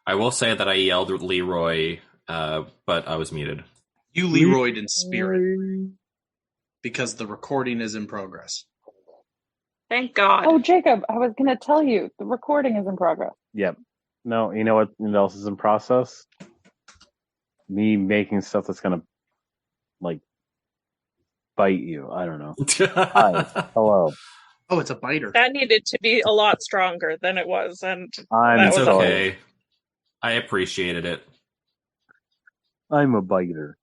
I will say that I yelled Leroy, but I was muted. You Leroyed in spirit because the recording is in progress. Thank God. Oh, Jacob, I was going to tell you, the recording is in progress. Yep. No, you know what else is in process? Me making stuff that's gonna, like, bite you. I don't know. Hi. Hello. Oh, it's a biter. That needed to be a lot stronger than it was, and I'm It's was okay. I appreciated it. I'm a biter.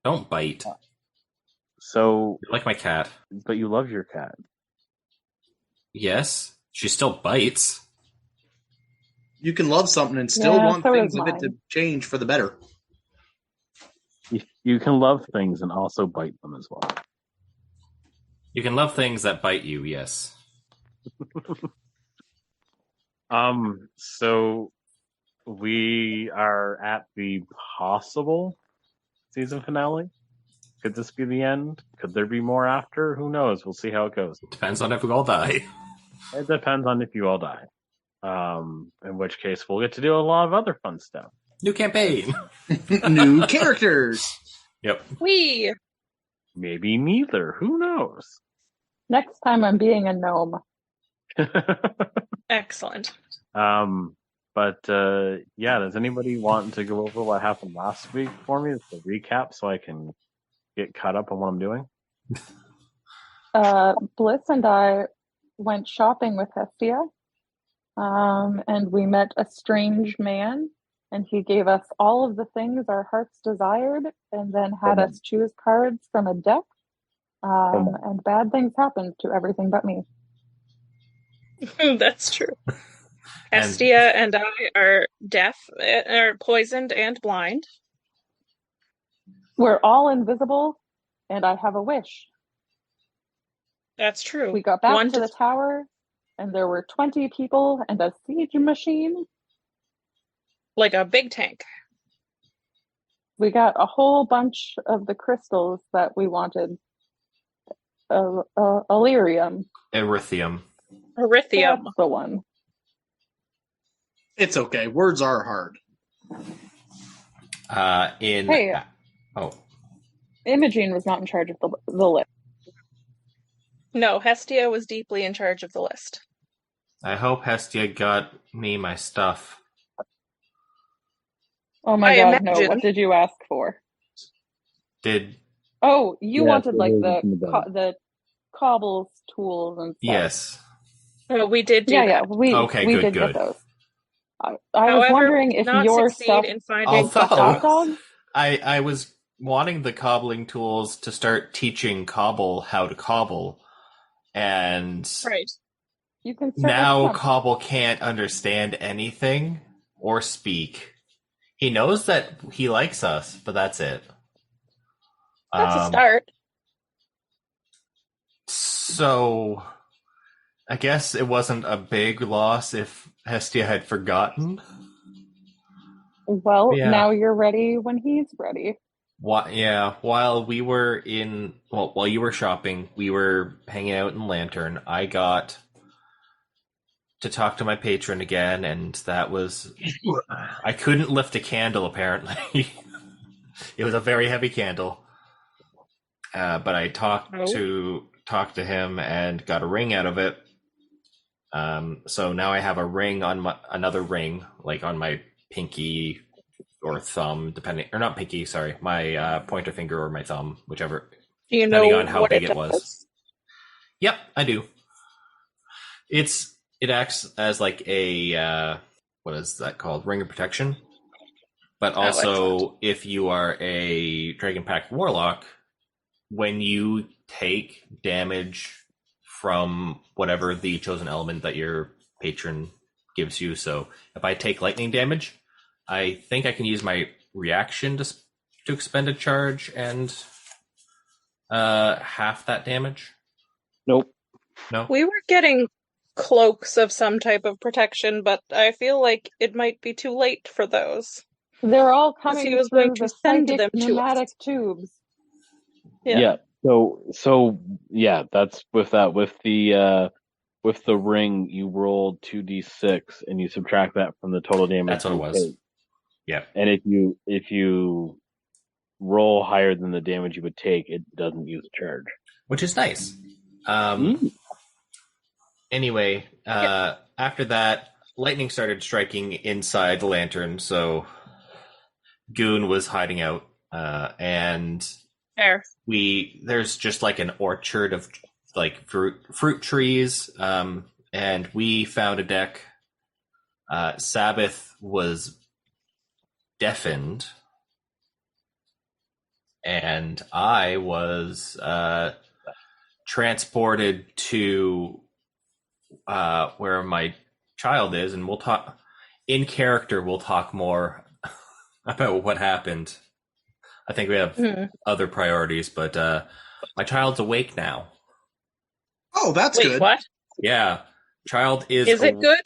Don't bite. So, You're like my cat. but you love your cat. Yes, she still bites. You can love something and still want things of it to change for the better. You can love things and also bite them as well. You can love things that bite you, yes. So we are at the possible season finale. Could this be the end? Could there be more after? Who knows? We'll see how it goes. Depends on if we all die. It depends on if you all die. In which case we'll get to do a lot of other fun stuff. New campaign. New characters. Yep. we. Maybe neither. Who knows? Next time I'm being a gnome. Excellent. But yeah, does anybody want to go over what happened last week for me? It's a recap so I can get caught up on what I'm doing. Bliss and I went shopping with Hestia, and we met a strange man, and he gave us all of the things our hearts desired, and then had us choose cards from a deck, and bad things happened to everything but me. That's true. Hestia and I are deaf, are poisoned and blind. We're all invisible, and I have a wish. That's true. We got back to the tower, and there were 20 people and a siege machine. Like a big tank. We got a whole bunch of the crystals that we wanted. Illyrium. Erythium. Erythium. That's the one. It's okay. Words are hard. Imogene was not in charge of the list. No, Hestia was deeply in charge of the list. I hope Hestia got me my stuff. Oh my god, no. What did you ask for? Oh, you wanted like the cobbles, tools, and stuff. Yes. Well, we did do that. Yeah, we did get those. I was wondering if your stuff... in finding the hot dog? I was wanting the cobbling tools to start teaching Cobble how to cobble, and right. You can now Cobble can't understand anything or speak. He knows that he likes us, but that's it. That's a start. So, I guess it wasn't a big loss if Hestia had forgotten. Well, now you're ready when he's ready. While you were shopping, we were hanging out in Lantern. I got to talk to my patron again, and that was... I couldn't lift a candle, apparently. It was a very heavy candle. But I talked to him and got a ring out of it. So now I have a ring on another ring, like on my pinky or thumb, not pinky, sorry, my pointer finger or my thumb, whichever, depending on how big it was. Yep, I do. It acts as like a, what is that called? Ring of protection. But also, if you are a Dragon Pact Warlock, when you take damage from whatever the chosen element that your patron gives you, so if I take lightning damage, I think I can use my reaction to expend a charge and half that damage. Nope. No? We were getting cloaks of some type of protection, but I feel like it might be too late for those. They're all coming he was through going to the send psychic them to pneumatic us. tubes. Yeah. So yeah, that's with that. With the with the ring, you rolled 2d6 and you subtract that from the total damage. That's what it you was. take. Yeah. And if you roll higher than the damage you would take, it doesn't use a charge. Which is nice. Mm. Anyway, after that, lightning started striking inside the lantern, so Goon was hiding out, and Fair. there's just like an orchard of like fruit trees, and we found a deck. Sabbath was deafened, and I was transported to where my child is, and we'll talk in character. We'll talk more about what happened. I think we have other priorities, but my child's awake now. Oh, that's Wait, good. what? Yeah, child is. Is it good?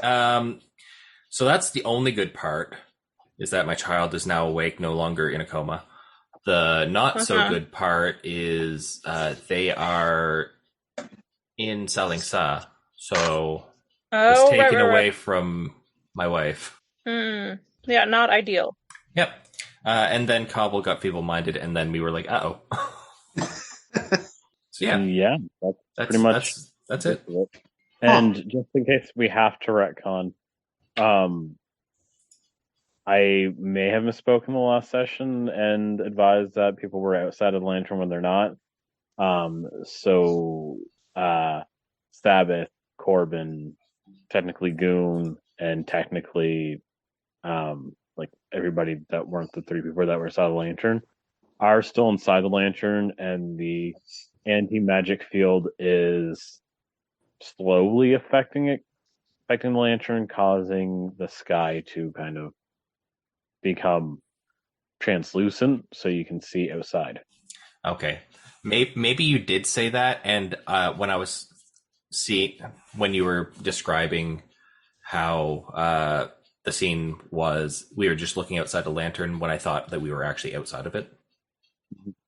So that's the only good part, is that my child is now awake, no longer in a coma. The not so good part is they are in Salingsa, so was taken away from my wife. Yeah, not ideal. Yep. And then Cobble got feeble-minded, and then we were like, uh-oh. So yeah, that's pretty much that's it. And just in case we have to retcon, I may have misspoken in the last session and advised that people were outside of the lantern when they're not. So Sabbath, Corbin, technically Goon, and technically like everybody that weren't the three people that were inside the lantern are still inside the lantern, and the anti-magic field is slowly affecting the lantern, causing the sky to kind of become translucent so you can see outside. Okay. Maybe you did say that, and when you were describing how the scene was, we were just looking outside the lantern when I thought that we were actually outside of it.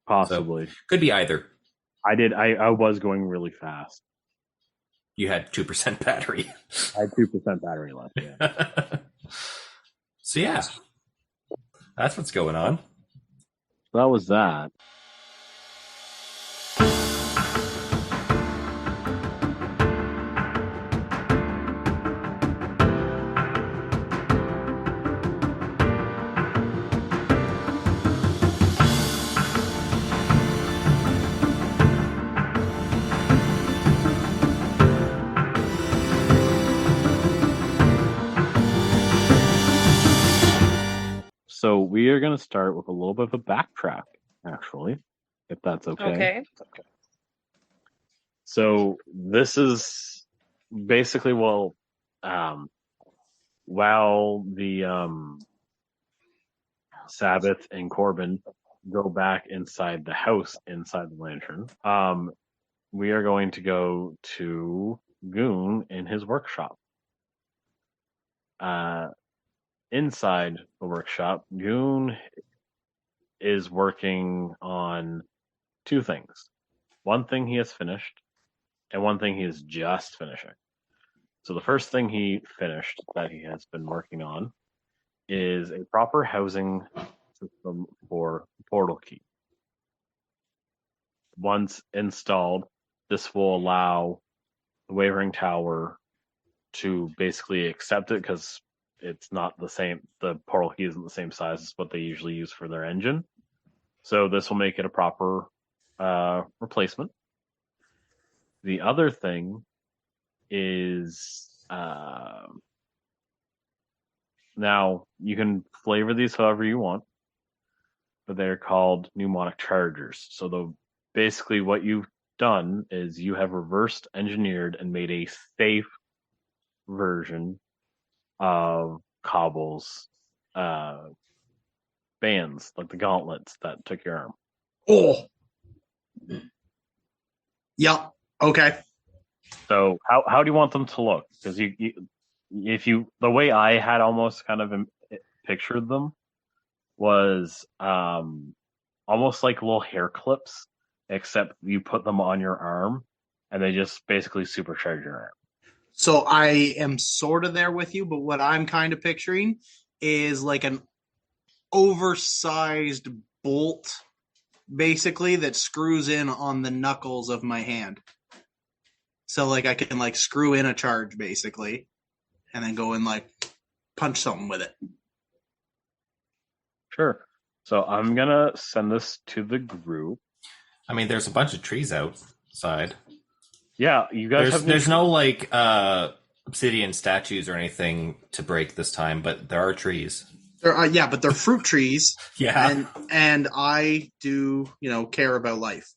Possibly. So, could be either. I was going really fast. You had 2% battery. I had 2% battery left, yeah. So yeah. That's what's going on. That was that. So we are going to start with a little bit of a backtrack, actually, if that's okay. Okay. So this is basically, while the Sabbath and Corbin go back inside the house, inside the lantern, we are going to go to Goon in his workshop. Inside the workshop, Goon is working on two things. One thing he has finished, and one thing he is just finishing. So the first thing he finished that he has been working on is a proper housing system for portal key. Once installed, this will allow the Wavering Tower to basically accept it, because it's not the same. The portal key isn't the same size as what they usually use for their engine. So this will make it a proper replacement. The other thing is, now you can flavor these however you want, but they're called mnemonic chargers. So basically what you've done is you have reversed engineered and made a safe version of Cobble's bands, like the gauntlets that took your arm. Oh. Yeah. Okay. So how do you want them to look? Because the way I had almost kind of pictured them was almost like little hair clips, except you put them on your arm, and they just basically supercharge your arm. So I am sort of there with you, but what I'm kind of picturing is like an oversized bolt, basically, that screws in on the knuckles of my hand. So like I can like screw in a charge, basically, and then go and like punch something with it. Sure. So I'm gonna send this to the group. I mean, there's a bunch of trees outside. Yeah, you guys There's no like obsidian statues or anything to break this time, but there are trees. Yeah, but they're fruit trees. Yeah. And I do, care about life.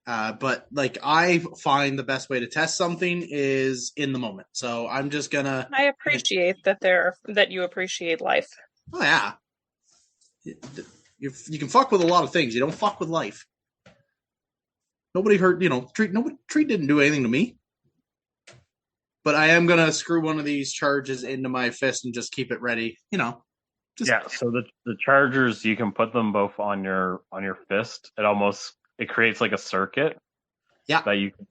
But like I find the best way to test something is in the moment. So I'm just gonna. I appreciate that you appreciate life. Oh yeah. You can fuck with a lot of things. You don't fuck with life. Nobody hurt. Tree didn't do anything to me. But I am gonna screw one of these charges into my fist and just keep it ready. So the chargers, you can put them both on your fist. It creates like a circuit. Yeah. That you can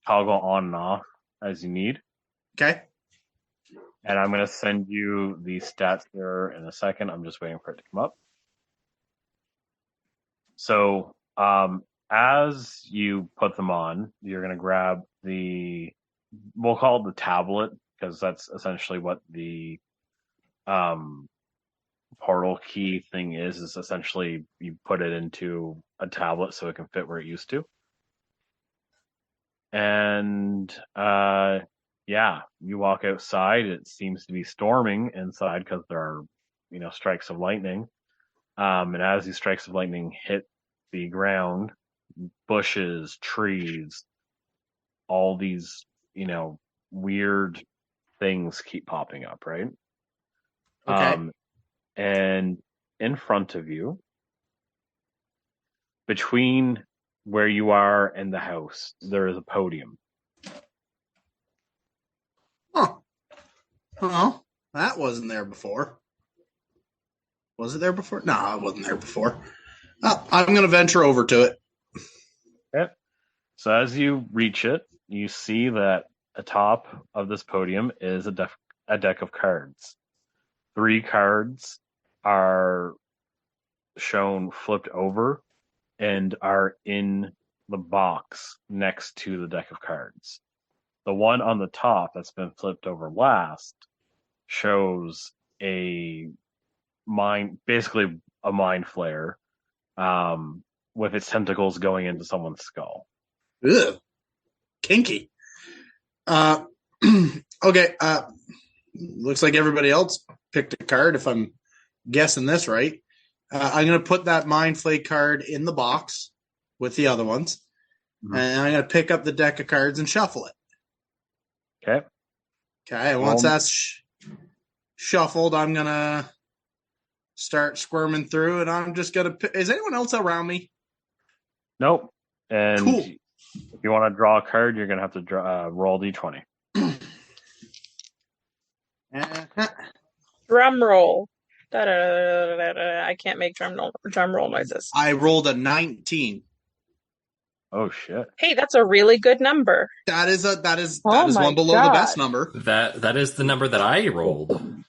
toggle on and off as you need. Okay. And I'm gonna send you the stats here in a second. I'm just waiting for it to come up. So as you put them on, you're gonna grab we'll call it the tablet, because that's essentially what the portal key thing is essentially you put it into a tablet so it can fit where it used to. And you walk outside. It seems to be storming inside because there are, strikes of lightning. And as these strikes of lightning hit the ground, bushes, trees, all these, weird things keep popping up, right? Okay. And in front of you, between where you are and the house, there is a podium. Huh. Oh, that wasn't there before. Was it there before? No, it wasn't there before. Oh, I'm going to venture over to it. Okay. So as you reach it, you see that atop of this podium is a deck of cards. 3 cards are shown flipped over and are in the box next to the deck of cards. The one on the top that's been flipped over last shows basically a mind flare, with its tentacles going into someone's skull. Ugh. Kinky. Okay. Looks like everybody else picked a card, if I'm guessing this right. I'm going to put that Mind Flay card in the box with the other ones. Mm-hmm. And I'm going to pick up the deck of cards and shuffle it. Okay. Okay. And once that's shuffled, I'm going to start squirming through, and I'm just going to... Is anyone else around me? Nope. And cool. If you want to draw a card, you're going to have to roll D20. Drum roll. I can't make drum roll noises. I rolled a 19. Oh shit! Hey, that's a really good number. That is one below the best number. That is the number that I rolled.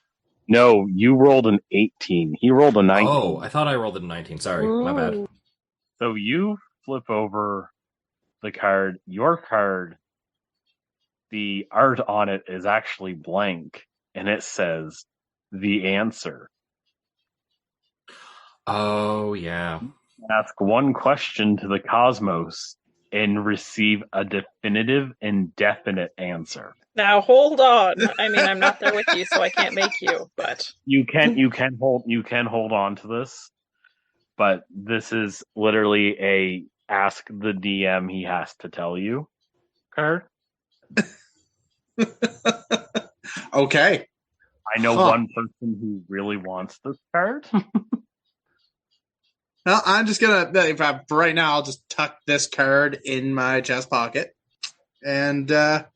No, you rolled an 18. He rolled a 19. Oh, I thought I rolled a 19. Sorry, my bad. So you flip over the card. Your card, the art on it is actually blank, and it says the answer. Oh, yeah. Ask one question to the cosmos and receive a definitive and definite answer. Now hold on. I mean, I'm not there with you, so I can't make you, but you can hold on to this, but this is literally a ask the DM, he has to tell you card. Okay. I know one person who really wants this card. Well, I'm just gonna, for right now, I'll just tuck this card in my chest pocket, and I'm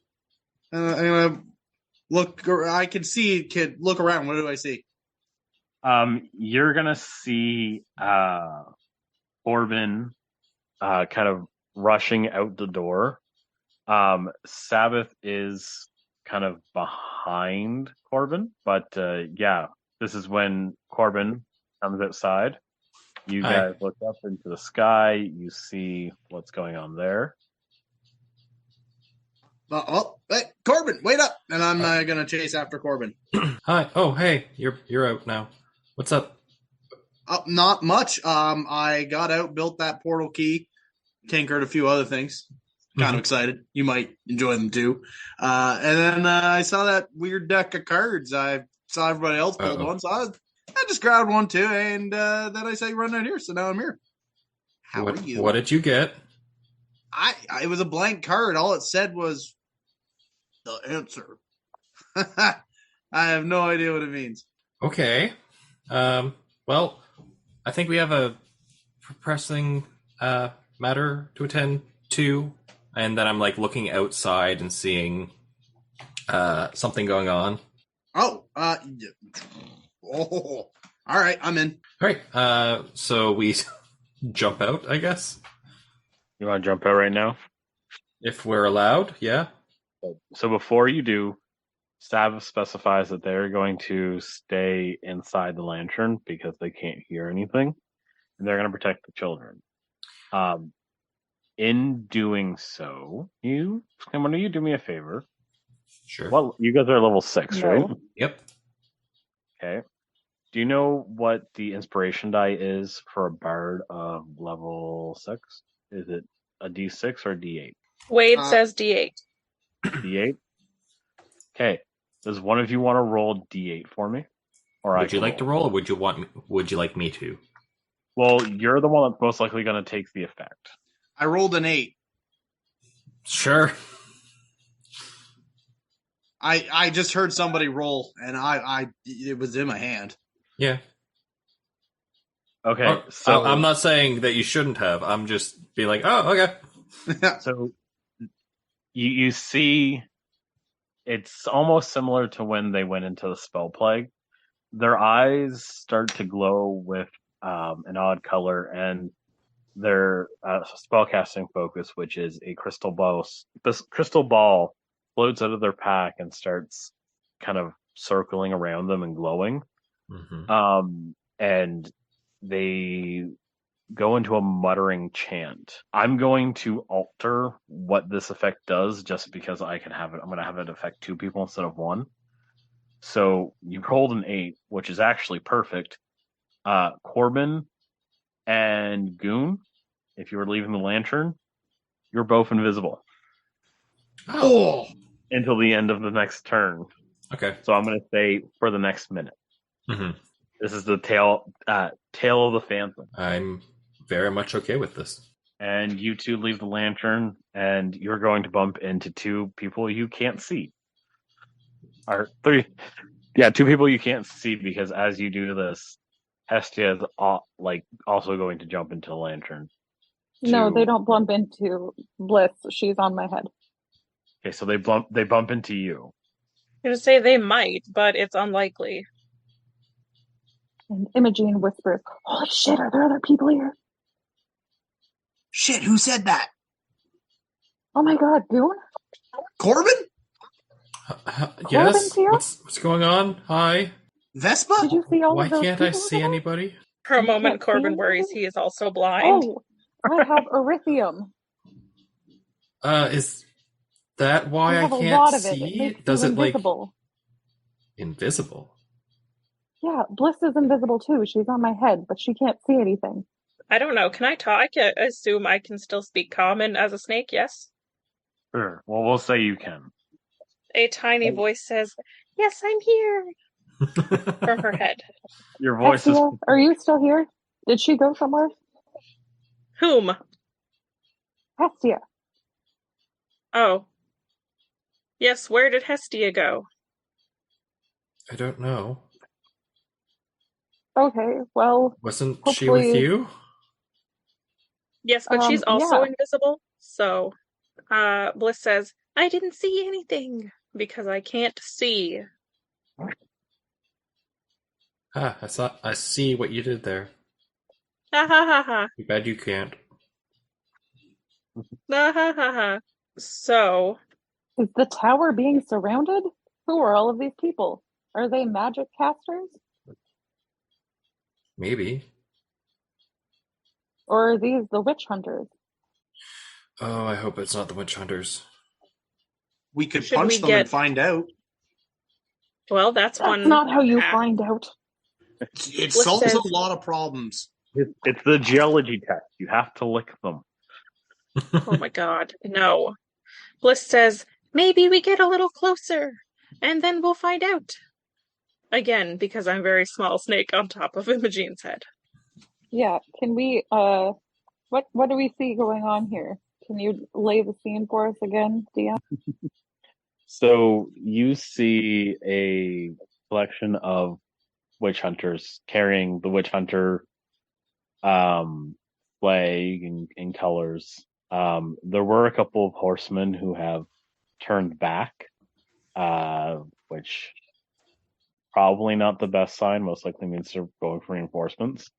gonna look. I can see, kid. Look around. What do I see? You're gonna see Corbin kind of rushing out the door, Sabbath is kind of behind Corbin, but yeah, this is when Corbin comes outside. You Hi. guys look up into the sky. You see what's going on there. Hey, Corbin, wait up! And I'm gonna chase after Corbin. Hi. Oh, hey, you're out now. What's up? Not much. I got out, built that portal key, tinkered a few other things. Kind of excited. You might enjoy them too. And then I saw that weird deck of cards. I saw everybody else pulled one, so I just grabbed one too. And then I saw you run out here, so now I'm here. How are you? What did you get? It was a blank card. All it said was the answer. I have no idea what it means. Okay. Well, I think we have a pressing matter to attend to, and then I'm like looking outside and seeing something going on. Oh, all right, I'm in. All right. So we jump out, I guess, You want to jump out right now? if we're allowed. Yeah. So before you do, Sabbath specifies that they're going to stay inside the lantern because they can't hear anything, and they're going to protect the children. In doing so, why don't you do me a favor? Sure. Well, you guys are level 6, No. right? Yep. Okay. Do you know what the inspiration die is for a bard of level 6? Is it a D6 or a D8? Wade says D8. D8? Okay. Does one of you want to roll D8 for me? Or Would you like to roll, or would you like me to? Well, you're the one that's most likely going to take the effect. I rolled an 8. Sure. I just heard somebody roll, and it was in my hand. Yeah. Okay, Oh, so I'm not saying that you shouldn't have. I'm just be like, oh, okay. So you see, it's almost similar to when they went into the spell plague. Their eyes start to glow with an odd color, and their spellcasting focus, which is a crystal ball. This crystal ball floats out of their pack and starts kind of circling around them and glowing. Mm-hmm. And they go into a muttering chant. I'm going to alter what this effect does just because I can have it. I'm going to have it affect 2 people instead of 1. So you rolled an 8, which is actually perfect. Corbin and Goon, if you were leaving the lantern, you're both invisible Oh, until the end of the next turn. Okay. So I'm going to say for the next minute. Mm-hmm. This is the tale of the Phantom. I'm very much okay with this. And you 2 leave the lantern, and you're going to bump into 2 people you can't see. Or 3. Yeah, 2 people you can't see, because as you do this, Hestia is also going to jump into the lantern. No, they don't bump into Bliss. She's on my head. Okay, so they bump into you. I'm gonna say they might, but it's unlikely. And Imogene whispers, "Holy shit, are there other people here?" shit, who said that? Oh my god, Goon? Corbin? Yes. Corbin's here? What's going on? Hi. Vespa? Did you see all Why of those can't I people see over there? anybody? For a You moment, can't see Corbin anything? worries he is also blind. Oh, I have erythium. Is that why I I have a can't lot of it. It see? makes Does you it like invisible. invisible? Yeah, Bliss is invisible too. She's on my head, but she can't see anything. I don't know. Can I talk? I assume I can still speak common as a snake, yes? Sure. Well, we'll say you can. A tiny voice says, "Yes, I'm here," from her head. Your voice is. Hestia, are you still here? Did she go somewhere? Whom? Hestia. Oh. Yes, where did Hestia go? I don't know. Okay, well, Wasn't she with hopefully- you? Yes, but she's also yeah. invisible. So, Bliss says, "I didn't see anything because I can't see." I see what you did there. Ha ha ha ha. Too bad you can't. Ha ha ha ha. So, Is the tower being surrounded? Who are all of these people? Are they magic casters? Maybe. Or are these the witch hunters? Oh, I hope it's not the witch hunters. We could Should we punch them and get- find out. well, that's That's one. not how you path. find out. It Bliss solves says- a lot of problems. It's the geology test. You have to lick them. Oh my god, no. Bliss says, maybe we get a little closer, and then we'll find out. Again, because I'm very small snake on top of Imogene's head. Yeah, can we what do we see going on here? Can you lay the scene for us again, DM? So you see a collection of witch hunters carrying the witch hunter flag in colors. There were a couple of horsemen who have turned back, which probably not the best sign. Most likely means they're going for reinforcements.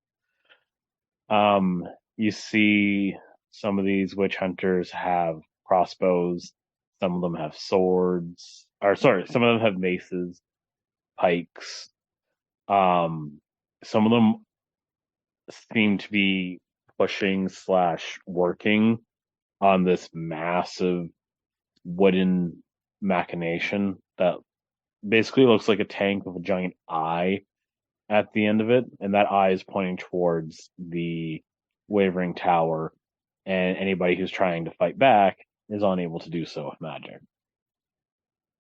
You see some of these witch hunters have crossbows. Some of them have swords. Or sorry, some of them have maces, pikes. Some of them seem to be pushing / working on this massive wooden machination that basically looks like a tank with a giant eye at the end of it, and that eye is pointing towards the Wavering Tower, and anybody who's trying to fight back is unable to do so with magic.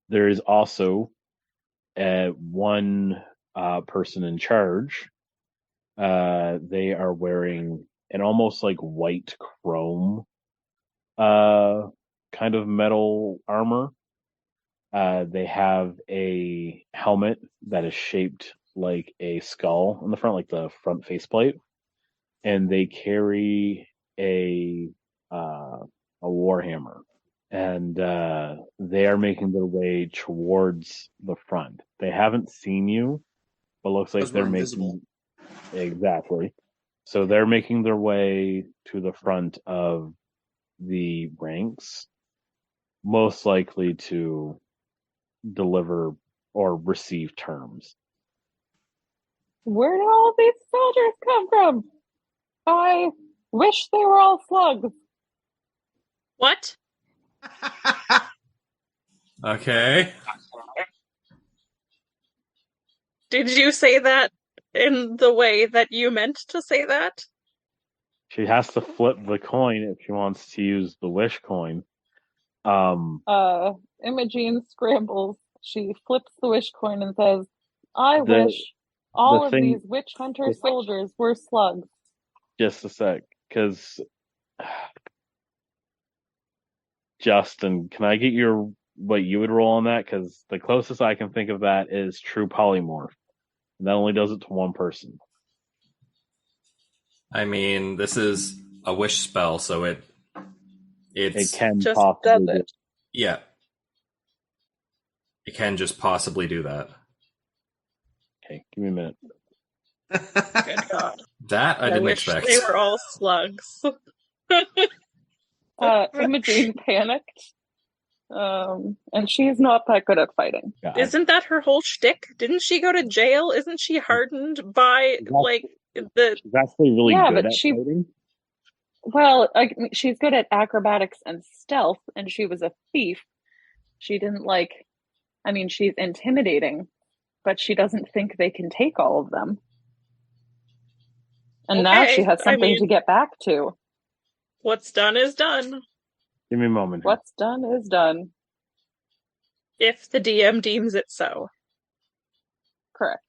There is also one person in charge. They are wearing an almost like white chrome kind of metal armor. They have a helmet that is shaped like a skull on the front, like the front faceplate, and they carry a warhammer, and they are making their way towards the front. They haven't seen you, but looks like Because they're we're making invisible. exactly. So they're making their way to the front of the ranks, most likely to deliver or receive terms. Where did all of these soldiers come from? I wish they were all slugs. What? Okay. Did you say that in the way that you meant to say that? She has to flip the coin if she wants to use the wish coin. Imogene scrambles. She flips the wish coin and says, I The- wish all of thing- these witch hunter soldiers were slugs. Just a sec, because Justin, can I get your what you would roll on that? Because the closest I can think of that is true polymorph, and that only does it to one person. I mean, this is a wish spell, so It it's can Just possibly does do. it. yeah. It can just possibly do that. Okay, give me a minute. Good God. That I didn't wish expect. they were all slugs. Imogene panicked. And she's not that good at fighting. God. Isn't that her whole shtick? Didn't she go to jail? Isn't she hardened by, like, the... She's actually really Yeah, good but at she- fighting. Well, she's good at acrobatics and stealth, and she was a thief. She didn't she's intimidating, but she doesn't think they can take all of them. And now Okay, she has I something mean- to get back to. What's done is done. Give me a moment. here. What's done is done. If the DM deems it so. Correct.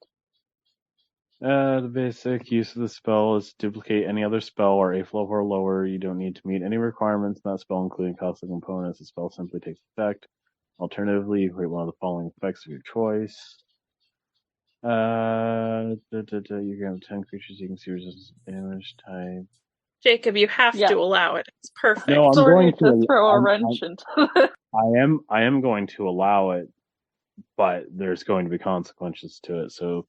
The basic use of the spell is to duplicate any other spell or 8th level or lower. You don't need to meet any requirements in that spell, including costly components. The spell simply takes effect. Alternatively, you create one of the following effects of your choice. You can have 10 creatures you can see resistance damage type. Jacob, you have Yeah. to allow it. It's perfect. No, I'm Sorry going to- to throw a I'm- wrench into this. I am going to allow it, but there's going to be consequences to it. So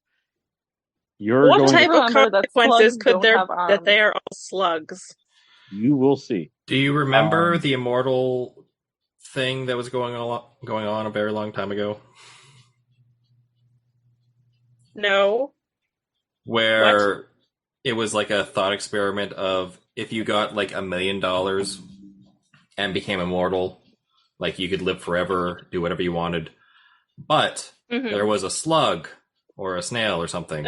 you're What going type to, of Remember that consequences slugs could don't there have that they arms. are all slugs? you will see. Do you remember the immortal thing that was going on a very long time ago? No. Where it was like a thought experiment of if you got like $1 million and became immortal, like you could live forever, do whatever you wanted. But there was a slug or a snail or something.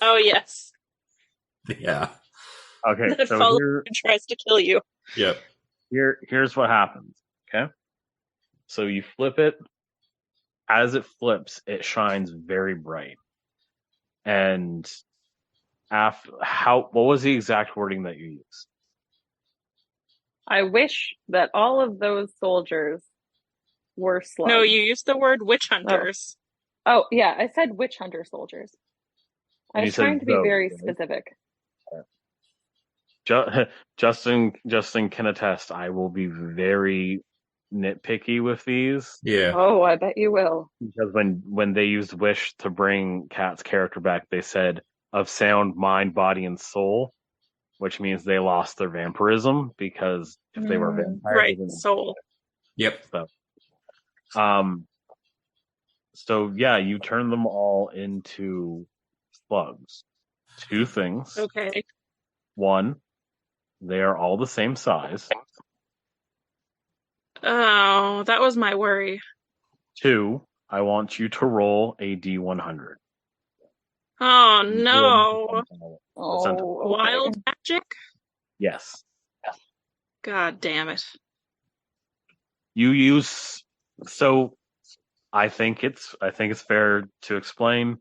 Oh yes. Yeah. Okay, That so follows and tries to kill you. Yep. here's what happens. Okay, so you flip it. As it flips, it shines very bright. And what was the exact wording that you used? I wish that all of those soldiers were slugs. No, you used the word witch hunters. Oh, yeah, I said witch hunter soldiers. I And you was said trying to be those, very right? specific. Justin can attest. I will be very nitpicky with these Yeah. Oh, I bet you will. because when they used wish to bring Kat's character back, they said of sound mind, body, and soul, which means they lost their vampirism because if they were vampires, they Right, didn't- soul. Yep. So yeah, you turn them all into slugs. Two things. Okay. One, they are all the same size. Oh, that was my worry. Two, I want you to roll a D100. Oh no. Oh, okay. Wild magic? Yes. God damn it. You use so I think it's fair to explain.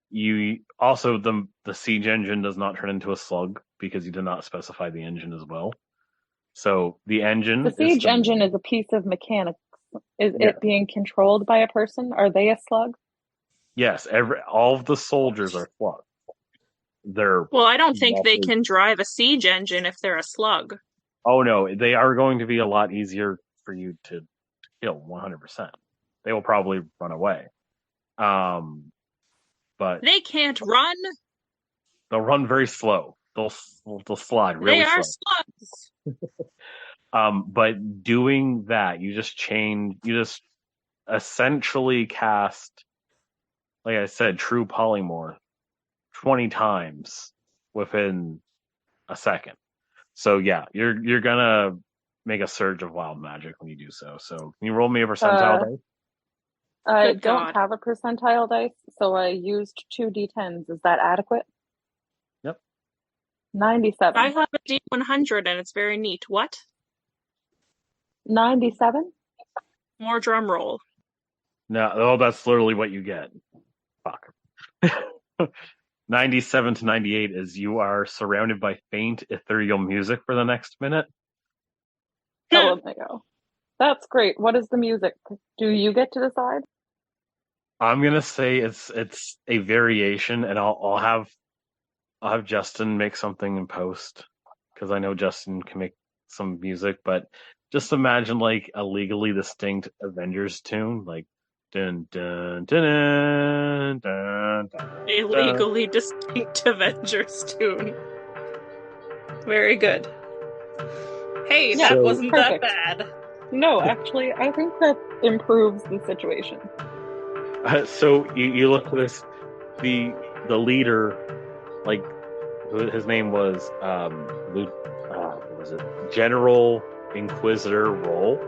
You also the siege engine does not turn into a slug because you did not specify the engine as well. So the engine The siege engine is a piece of mechanics. Is it being controlled by a person? Are they a slug? Yes, all of the soldiers are slugs. Well, I don't think they can drive a siege engine if they're a slug. Oh no, they are going to be a lot easier for you to kill 100%. They will probably run away. But they can't run. They'll run very slow. They'll slide really slow. They are slugs. But doing that, you just essentially cast, like I said, true polymorph 20 times within a second. So yeah, you're gonna make a surge of wild magic when you do so. So can you roll me a percentile dice? I Good don't God. have a percentile dice, so I used 2 D10s. Is that adequate? Yep. 97. I have a D100 and it's very neat. What? 97? More drum roll. No, that's literally what you get. Fuck. 97 to 98 is you are surrounded by faint ethereal music for the next minute. LMAO. That's great. What is the music? Do you get to decide? I'm gonna say it's a variation, and I'll have Justin make something in post because I know Justin can make some music. But just imagine like a legally distinct Avengers tune, like dun dun dun dun dun. dun A legally distinct Avengers tune. Very good. Hey, Yeah, that wasn't perfect. that bad. No, actually, I think that improves the situation. So you look at this, the leader, like his name was what was it? General Inquisitor Roll.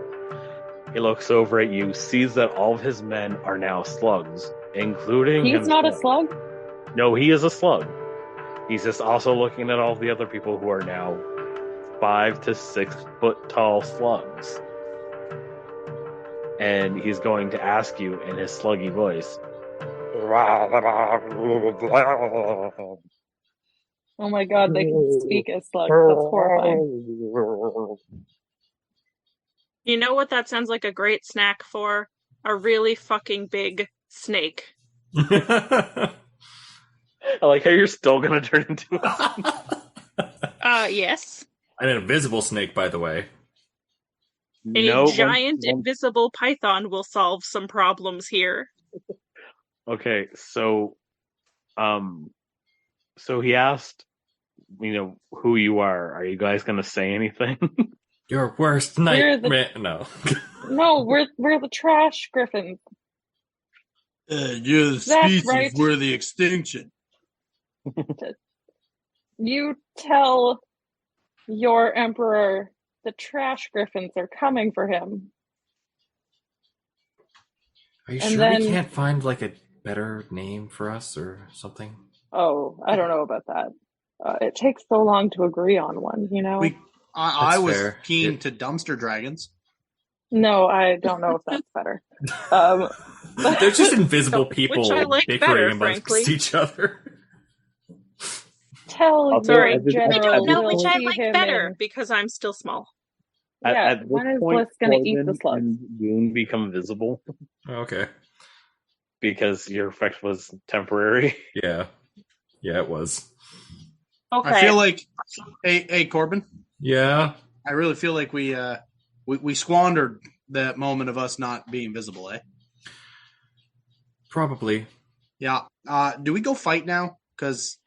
He looks over at you, sees that all of his men are now slugs, including He's himself. not a slug? No, he is a slug. He's just also looking at all the other people who are now 5 to 6 foot tall slugs. And he's going to ask you in his sluggy voice. Oh my god, they can speak as slugs. That's horrifying. You know what that sounds like a great snack for? A really fucking big snake. I like how you're still gonna turn into a Yes. An invisible snake, by the way. A giant invisible python will solve some problems here. Okay, so he asked, who you are. Are you guys gonna say anything? Your worst We're the- nightmare. No. No, we're the trash griffins. You're the That's species right. worthy extinction. You tell your emperor the trash griffins are coming for him. Are you And sure then- we can't find like a better name for us or something? Oh, I don't know about that. It takes so long to agree on one, you know? I That's was fair. keen to dumpster dragons. No, I don't know if that's better. They're just invisible people Which I like bickering better, amongst frankly. each other. Tell Also, Sorry, your at this- I general don't know we'll which I see like him better in- because I'm still small. Yeah, at when this is point, Bliss gonna eat the Corbin slugs? and Goon become visible Okay. because your effect was temporary. Yeah. Yeah, it was. Okay. I feel like, hey, Corbin. Yeah. I really feel like we squandered that moment of us not being visible, eh? Probably. Yeah. Do we go fight now? Because,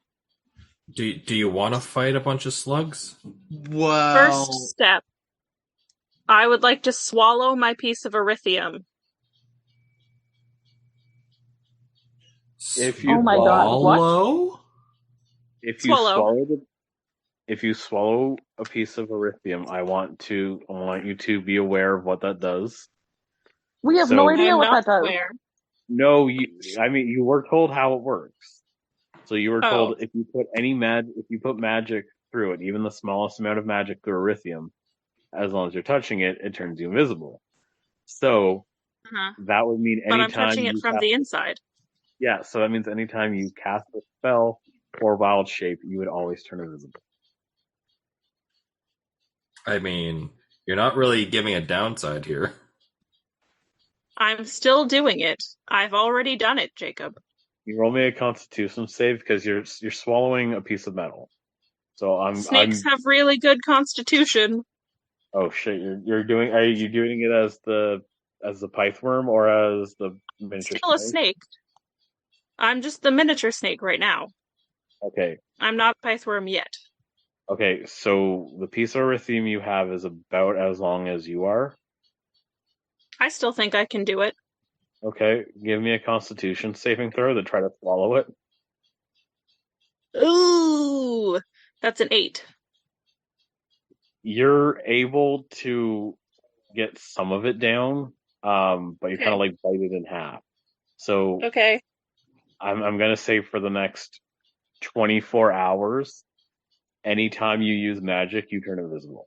Do you want to fight a bunch of slugs? well, First step. I would like to swallow my piece of erythium. If you Oh my God, what? Swallow? If you Swallow. swallow a piece of erythium, I want you to be aware of what that does. We have So- no I idea am what not that does. aware. No, you were told how it works. So you were told Oh. if you put magic through it, even the smallest amount of magic through erythium, as long as you're touching it, it turns you invisible. So Uh-huh. that would mean But I'm anytime touching it you from cast- the inside. Yeah, so that means anytime you cast a spell or wild shape, you would always turn invisible. I mean, you're not really giving a downside here. I'm still doing it. I've already done it, Jacob. You roll me a Constitution save because you're swallowing a piece of metal. So Snakes have really good constitution. Oh shit! Are you doing it as the pith worm or as the miniature Still a snake. I'm just the miniature snake right now. Okay. I'm not Pythworm yet. Okay, so the piece of erythium you have is about as long as you are. I still think I can do it. Okay, give me a Constitution saving throw to try to swallow it. Ooh, that's an 8. You're able to get some of it down, but you Okay. kind of like bite it in half. So Okay. I'm gonna say for the next 24 hours, anytime you use magic, you turn invisible.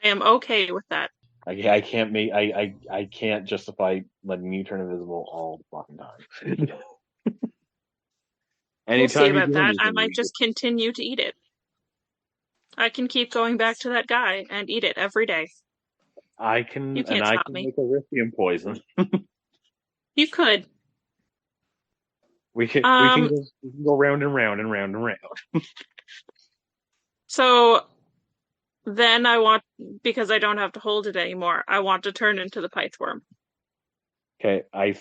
I am okay with that. I can't justify letting you turn invisible all the fucking time. We'll see Anytime you about do that. I anything, might you just continue to eat it. I can keep going back to that guy and eat it every day. I can You can't and I stop can me. make erythium poison. You could. We can go round and round and round and round. So then I want, because I don't have to hold it anymore, I want to turn into the Pythworm. Okay, I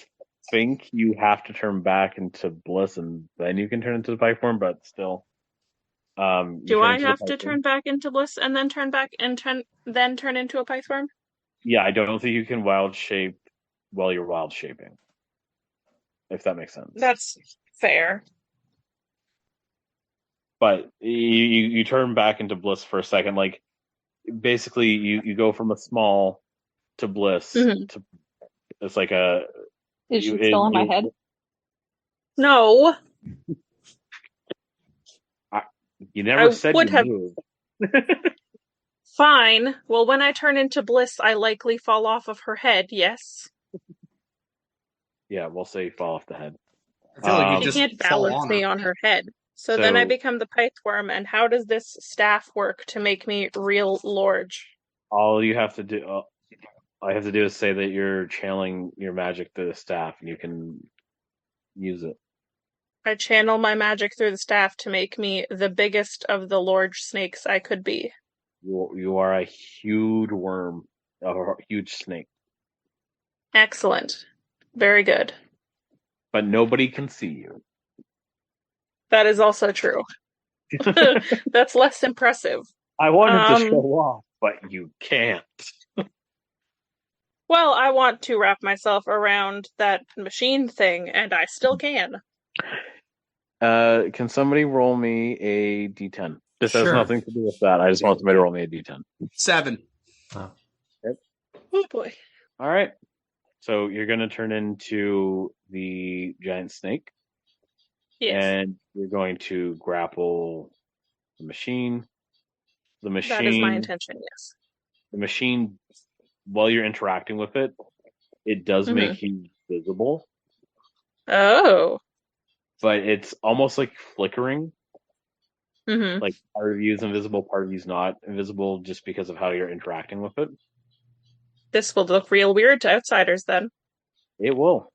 think you have to turn back into bliss, and then you can turn into the pipe form. But still, you Do turn I into the have pipe to form. turn back into bliss and then turn back and then turn into a Pythworm? Yeah, I don't think you can wild shape while you're wild shaping. If that makes sense. That's fair. But you turn back into bliss for a second. Like basically, you go from a small to bliss. Mhm. To it's like a. Is she still in my head? No, You never I said would you have- moved. fine. Well, when I turn into bliss, I likely fall off of her head, yes? Yeah, we'll say fall off the head. I feel like Um, you She just can't fall balance on me her. on her head. So then I So- become the Pythworm, and how does this staff work to make me real large? All you have to do, all I have to do is say that you're channeling your magic through the staff, and you can use it. I channel my magic through the staff to make me the biggest of the large snakes I could be. You are a huge worm, a huge snake, Excellent. Very good. but nobody can see you. That is also true. That's less impressive. I wanted to Um, show off. but you can't. Well, I want to wrap myself around that machine thing, and I still can. Can somebody roll me a d10? This has Sure. nothing to do with that. I just want somebody to roll me a d10. 7. Oh boy. All right. So you're going to turn into the giant snake, Yes, and you're going to grapple the machine. The that is my machine, intention, yes. the machine, while you're interacting with it, it does make you visible, Oh. but it's almost like flickering. Mm-hmm. Like part of you is invisible, part of you is not invisible, just because of how you're interacting with it. This will look real weird to outsiders then. It will.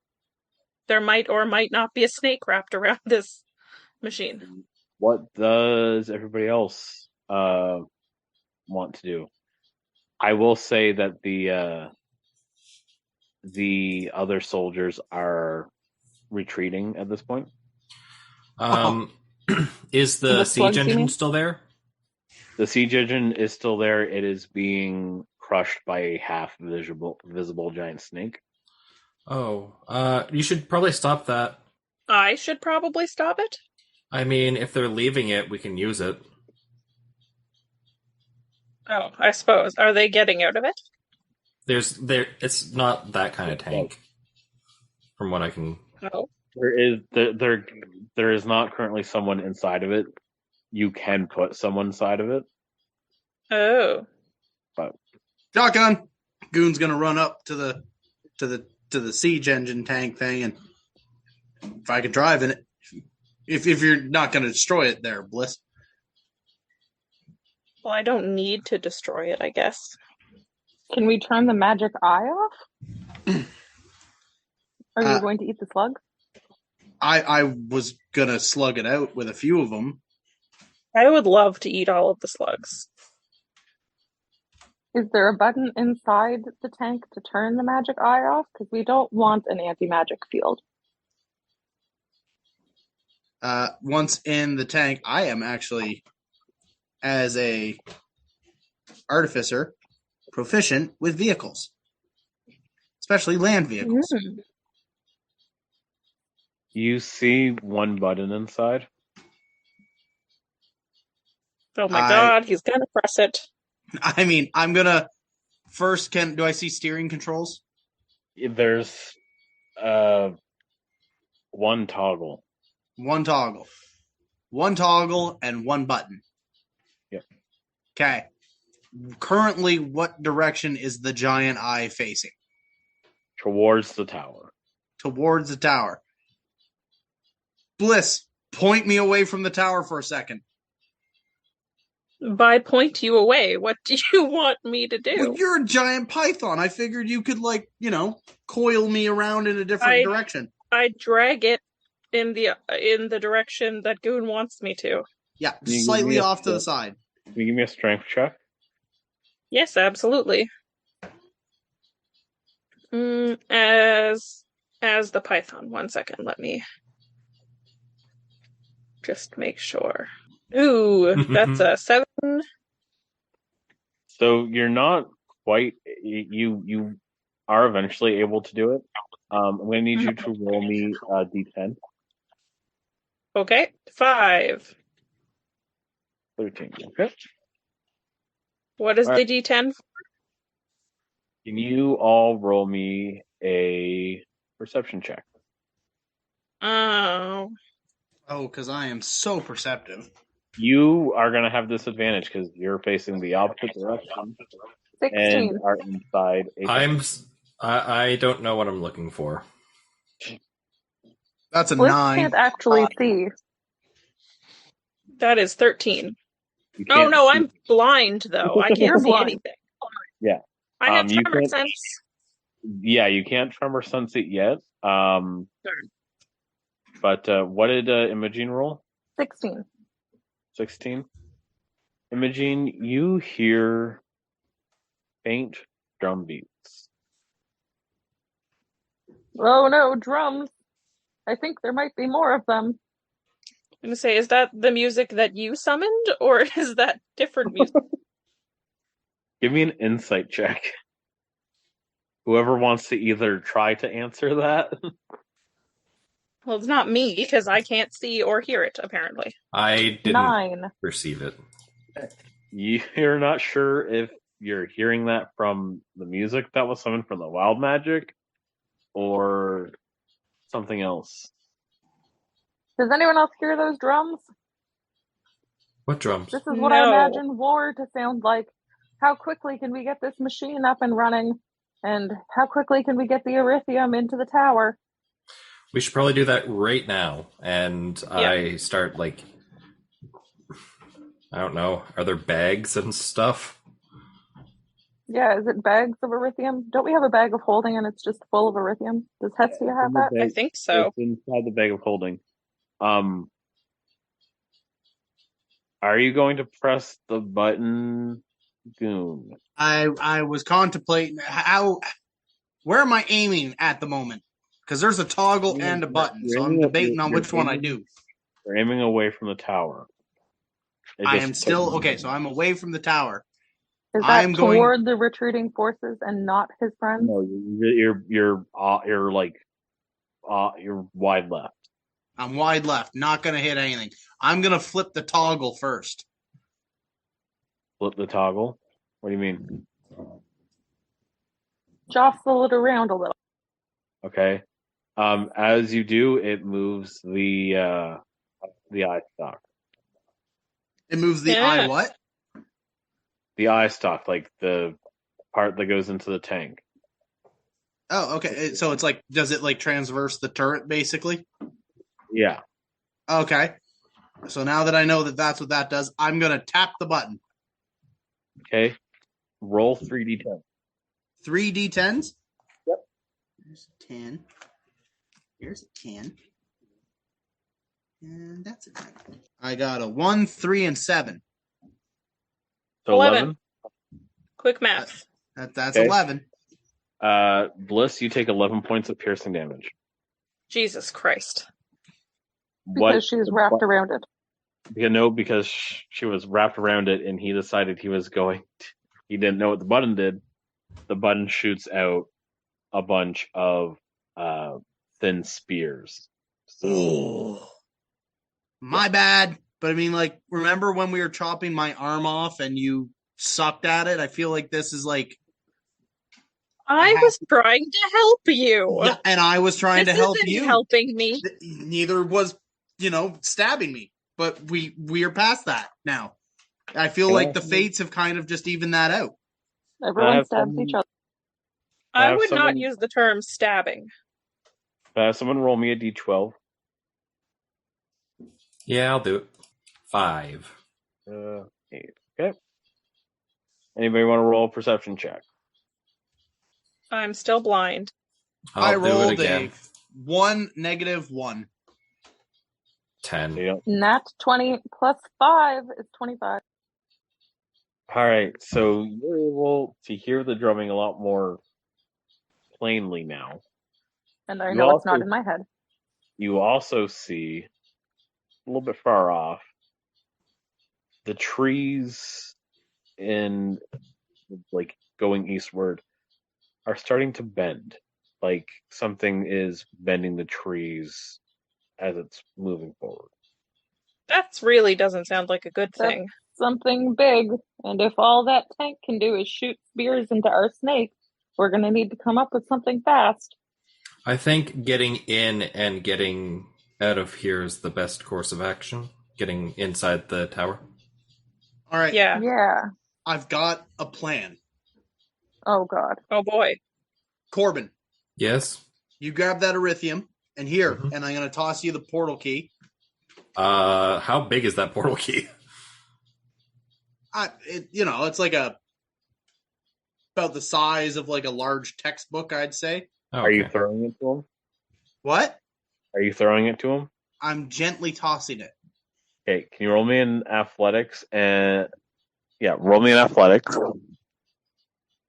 There might or might not be a snake wrapped around this machine. What does everybody else want to do? I will say that the other soldiers are retreating at this point. Is the The siege slugs, you engine mean? still there? The siege engine is still there. It is being crushed by a half visible giant snake. Oh, you should probably stop that. I should probably stop it. I mean, if they're leaving it, we can use it. Oh, I suppose. Are they getting out of it? It's not that kind of tank, from what I can. Oh. There is not currently someone inside of it. You can put someone inside of it, Oh. but Shotgun. Goon's gonna run up to the siege engine tank thing, and if I could drive in it, if you're not gonna destroy it, there, Bliss. Well, I don't need to destroy it, I guess. Can we turn the magic eye off? Are you Uh, going to eat the slug? I was gonna slug it out with a few of them. I would love to eat all of the slugs. Is there a button inside the tank to turn the magic eye off? Because we don't want an anti-magic field. Once in the tank, I am actually, as a artificer, proficient with vehicles, especially land vehicles. Mm. you see one button inside. Oh my god, he's gonna press it. I mean, I'm gonna first. Do I see steering controls? There's one toggle. One toggle, and one button. Yep. Okay. Currently, what direction is the giant eye facing? Towards the tower. Towards the tower. Bliss, point me away from the tower for a second. By point you away, what do you want me to do? Well, you're a giant python. I figured you could, coil me around in a different direction. I drag it in the direction that Goon wants me to. Yeah, slightly off to the side. Can you give me a strength check? Yes, absolutely. As the python. 1 second, let me just make sure. Ooh, that's a 7. So you're not quite. You are eventually able to do it. I'm going to need you to roll me a d10. Okay, 5. 13. Okay. What is All the right. D10? Can you all roll me a perception check? Oh. Oh, because I am so perceptive. You are going to have disadvantage because you're facing the opposite direction 16. and are inside a. I don't know what I'm looking for. That's a Bliss 9. can't actually see. That is 13. You Oh can't no, see- I'm blind though. I You're can't see blind. anything. Yeah. I have you tremor can't- sense. Yeah, you can't tremor sense it yet. Darn. But what did Imogene roll? 16. 16. Imogene, you hear faint drum beats. Oh no, drums. I think there might be more of them. I'm gonna say, is that the music that you summoned, or is that different music? Give me an insight check. Whoever wants to either try to answer that. Well, it's not me because I can't see or hear it, apparently. I didn't 9. perceive it. You're not sure if you're hearing that from the music that was summoned from the wild magic or something else. Does anyone else hear those drums? What drums? This is what I No. imagine war to sound like. How quickly can we get this machine up and running? And how quickly can we get the erythium into the tower? We should probably do that right now. And I start like, I don't know, are there bags and stuff? Yeah, is it bags of erythium? Don't we have a bag of holding and it's just full of erythium? Does Hestia have that? I think so. It's inside the bag of holding. Are you going to press the button, Goon? I was contemplating where am I aiming at the moment? Because there's a toggle and a button, so I'm debating on which one I do. You're aiming away from the tower. I am still okay, so I'm away from the tower. Is that toward the retreating forces and not his friends? No, you're wide left. I'm wide left, not going to hit anything. I'm going to flip the toggle first. Flip the toggle? What do you mean? Jostle it around a little. Okay. As you do, it moves the eye stalk. It moves the eye what? The eye stalk, like the part that goes into the tank. Oh, okay. So it's like, does it like transverse the turret, basically? Yeah. Okay. So now that I know that that's what that does, I'm going to tap the button. Okay. Roll 3d10. 3d10s? Yep. Here's a 10. Here's a 10. And that's a 9. I got a 1, 3, and 7. So 11. Quick math. That's Okay. 11. Bliss, you take 11 points of piercing damage. Jesus Christ. Because she's wrapped around it. Because she was wrapped around it and he decided he didn't know what the button did. The button shoots out a bunch of thin spears. So. My bad. But I mean, like, remember when we were chopping my arm off and you sucked at it? I feel like this is like... I was trying to help you. Yeah, and I was trying to help you. Helping me. Neither was, stabbing me. But we are past that now. I feel like the fates have kind of just evened that out. Everyone stabs each other. I would not use the term stabbing. Someone roll me a d12. Yeah, I'll do it. 5. 8. Okay. Anybody want to roll a perception check? I'm still blind. I rolled do it again. a 1 - 1. 10. Nat 20 plus 5 is 25. All right, so you're able to hear the drumming a lot more plainly now. And I know it's not in my head. You also see, a little bit far off, the trees in, like, going eastward are starting to bend. Like something is bending the trees as it's moving forward. That really doesn't sound like a good thing. Something big. And if all that tank can do is shoot spears into our snake, we're going to need to come up with something fast. I think getting in and getting out of here is the best course of action. Getting inside the tower. All right. Yeah. I've got a plan. Oh, God. Oh, boy. Corbin. Yes? You grab that erythium, and here, and I'm going to toss you the portal key. How big is that portal key? It's like about the size of like a large textbook, I'd say. Okay. Are you throwing it to him? What? Are you throwing it to him? I'm gently tossing it. Okay, can you roll me in athletics? Roll me in athletics.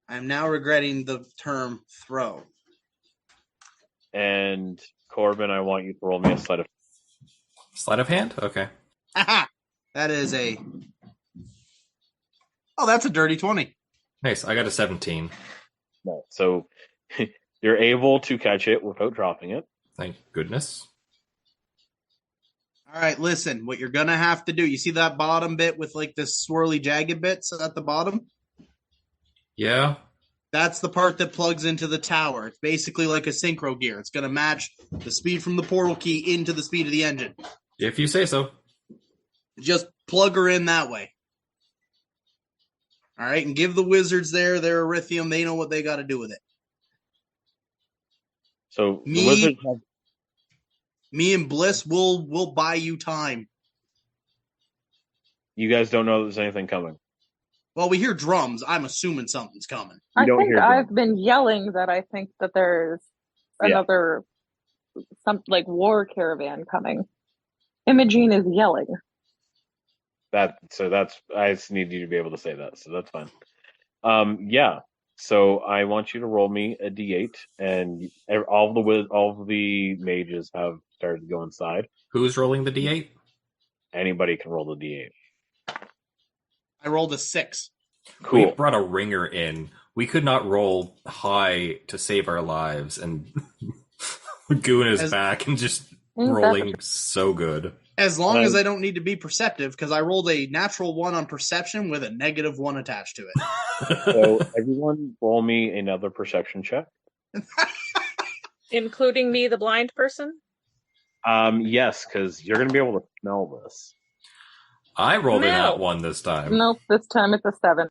I'm now regretting the term throw. And Corbin, I want you to roll me a sleight of Sleight of hand? Okay. That is that's a dirty 20. Nice. I got a 17. No. So you're able to catch it without dropping it. Thank goodness. All right, listen, what you're going to have to do, you see that bottom bit with like this swirly jagged bits at the bottom? Yeah. That's the part that plugs into the tower. It's basically like a synchro gear. It's going to match the speed from the portal key into the speed of the engine. If you say so. Just plug her in that way. All right, and give the wizards their Erythium. They know what they got to do with it. So the wizards have. Me and Bliss will buy you time. You guys don't know there's anything coming. Well, we hear drums. I'm assuming something's coming. You I don't think hear I've them. been yelling that I think that there's another some like war caravan coming. Imogene is yelling. I just need you to be able to say that, so that's fine. Yeah. So I want you to roll me a d8, and all of the mages have started to go inside. Who's rolling the d8? Anybody can roll the d8. I rolled a 6. Cool. We brought a ringer in. We could not roll high to save our lives, and Goon is back and just rolling so good. As long as I don't need to be perceptive, because I rolled a natural 1 on perception with a -1 attached to it. So everyone roll me another perception check. Including me, the blind person? Yes, because you're going to be able to smell this. I rolled in No. that one this time. Nope, this time it's a 7.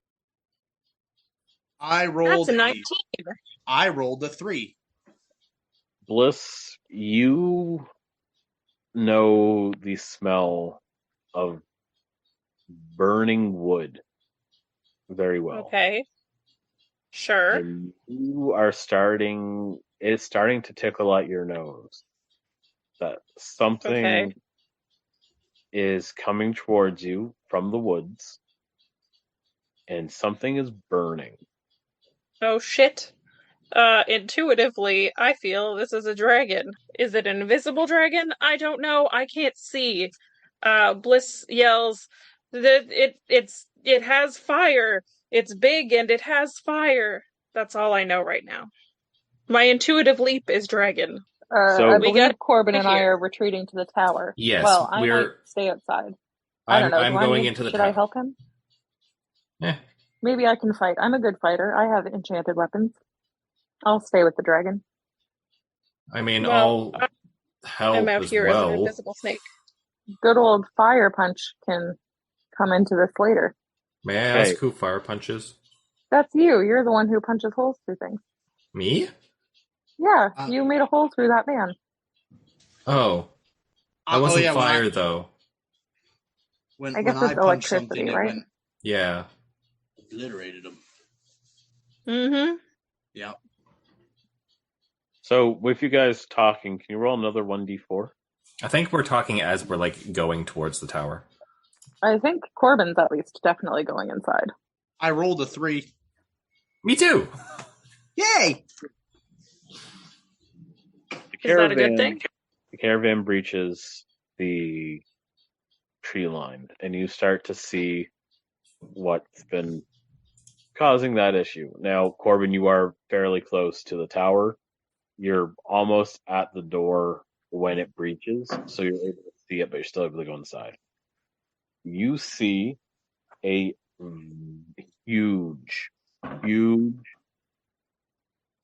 I rolled That's a 19. I rolled a 3. Bliss, you know the smell of burning wood very well. Okay. Sure. And it's starting to tickle at your nose. That something is coming towards you from the woods, and something is burning. Oh shit. Intuitively, I feel this is a dragon. Is it an invisible dragon? I don't know. I can't see. Bliss yells that it has fire. It's big and it has fire. That's all I know right now. My intuitive leap is dragon. So- I We believe got Corbin and I here. are retreating to the tower. Yes, Well, I might we're. stay outside. I don't know. I'm Do going need- into the Should tower. I help him? Eh. Maybe I can fight. I'm a good fighter. I have enchanted weapons. I'll stay with the dragon. I mean, Well, I'll help I'm out as here as an well. invisible snake. Good old fire punch can come into this later. May I ask Okay. who fire punches? That's you. You're the one who punches holes through things. Me? Yeah, Uh, you made a hole through that man. Oh, I wasn't yeah, fire though. When I guess I it's punched electricity, something, right? it went Yeah. obliterated him. Mm-hmm. Yeah. So with you guys talking, can you roll another 1d4? I think we're talking as we're like going towards the tower. I think Corbin's at least definitely going inside. I rolled a 3. Me too. Yay! Is that a good thing? The caravan breaches the tree line, and you start to see what's been causing that issue. Now, Corbin, you are fairly close to the tower. You're almost at the door when it breaches, so you're able to see it, but you're still able to go inside. You see a huge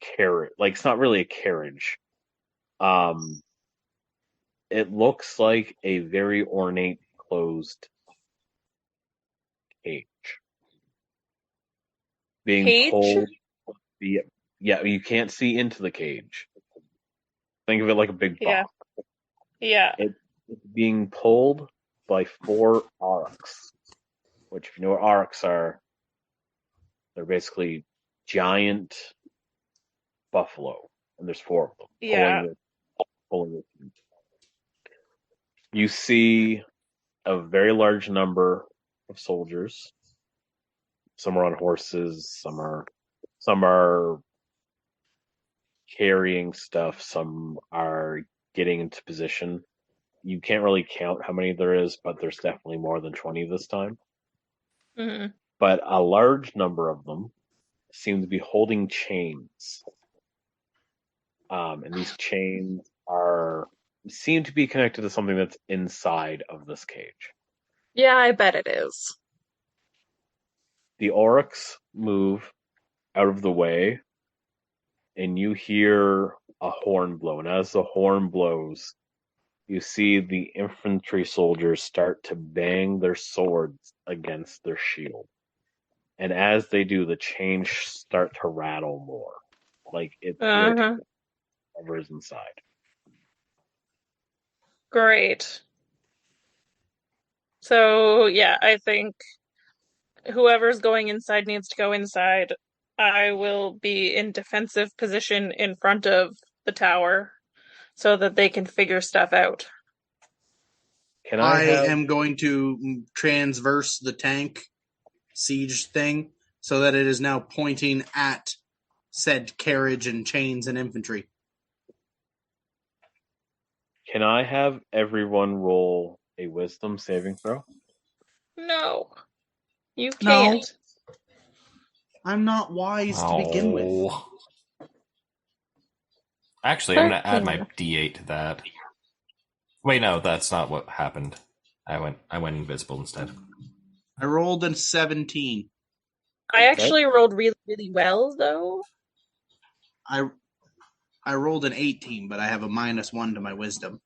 carriage. Like, it's not really a carriage. It looks like a very ornate closed cage. Being Cage? pulled. Yeah, you can't see into the cage. Think of it like a big box. Yeah. It's being pulled by 4 aurochs, which, if you know what aurochs are, they're basically giant buffalo, and there's 4 of them. Yeah. Pulling it. You see a very large number of soldiers. Some are on horses, some are carrying stuff, some are getting into position. You can't really count how many there is, but there's definitely more than 20 this time. Mm-hmm. But a large number of them seem to be holding chains. And these chains seem to be connected to something that's inside of this cage. Yeah, I bet it is. The oryx move out of the way, and you hear a horn blow. And as the horn blows, you see the infantry soldiers start to bang their swords against their shield. And as they do, the chains start to rattle more. Like it Uh-huh. whatever's inside. Great. So, yeah, I think whoever's going inside needs to go inside. I will be in defensive position in front of the tower so that they can figure stuff out. Can I have am going to transverse the tank siege thing so that it is now pointing at said carriage and chains and infantry. Can I have everyone roll a wisdom saving throw? No, you No. can't. I'm not wise to begin with. Oh. Actually, I'm going to add my 13. D8 to that. Wait, no, that's not what happened. I went invisible instead. I rolled a 17. I actually rolled really, really well, though. I rolled an 18, but I have a -1 to my wisdom.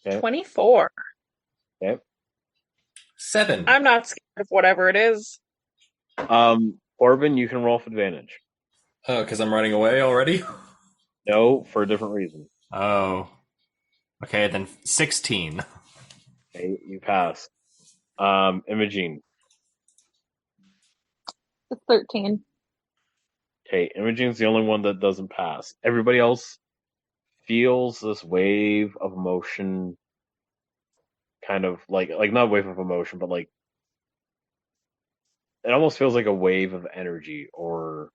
Okay. 24. Okay. 7. I'm not scared of whatever it is. Corbin, you can roll with advantage. Oh, because I'm running away already? No, for a different reason. Oh. Okay, then 16. Okay, you pass. Imogene. It's 13. Okay, Imogene's the only one that doesn't pass. Everybody else feels this wave of emotion, kind of like not wave of emotion, but like it almost feels like a wave of energy or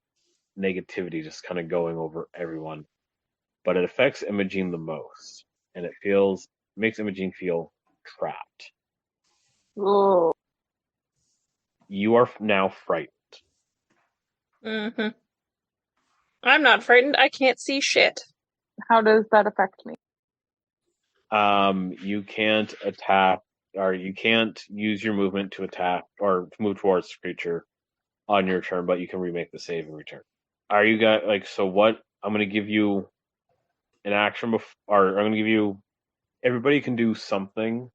negativity just kind of going over everyone. But it affects Imogene the most, and it makes Imogene feel trapped. Oh, You are now frightened. Mm-hmm. I'm not frightened. I can't see shit. how does that affect me? You can't attack, or you can't use your movement to attack or move towards the creature on your turn, but you can remake the save and return. Are you guys like so? What I'm going to give you an action or I'm going to give you. Everybody can do something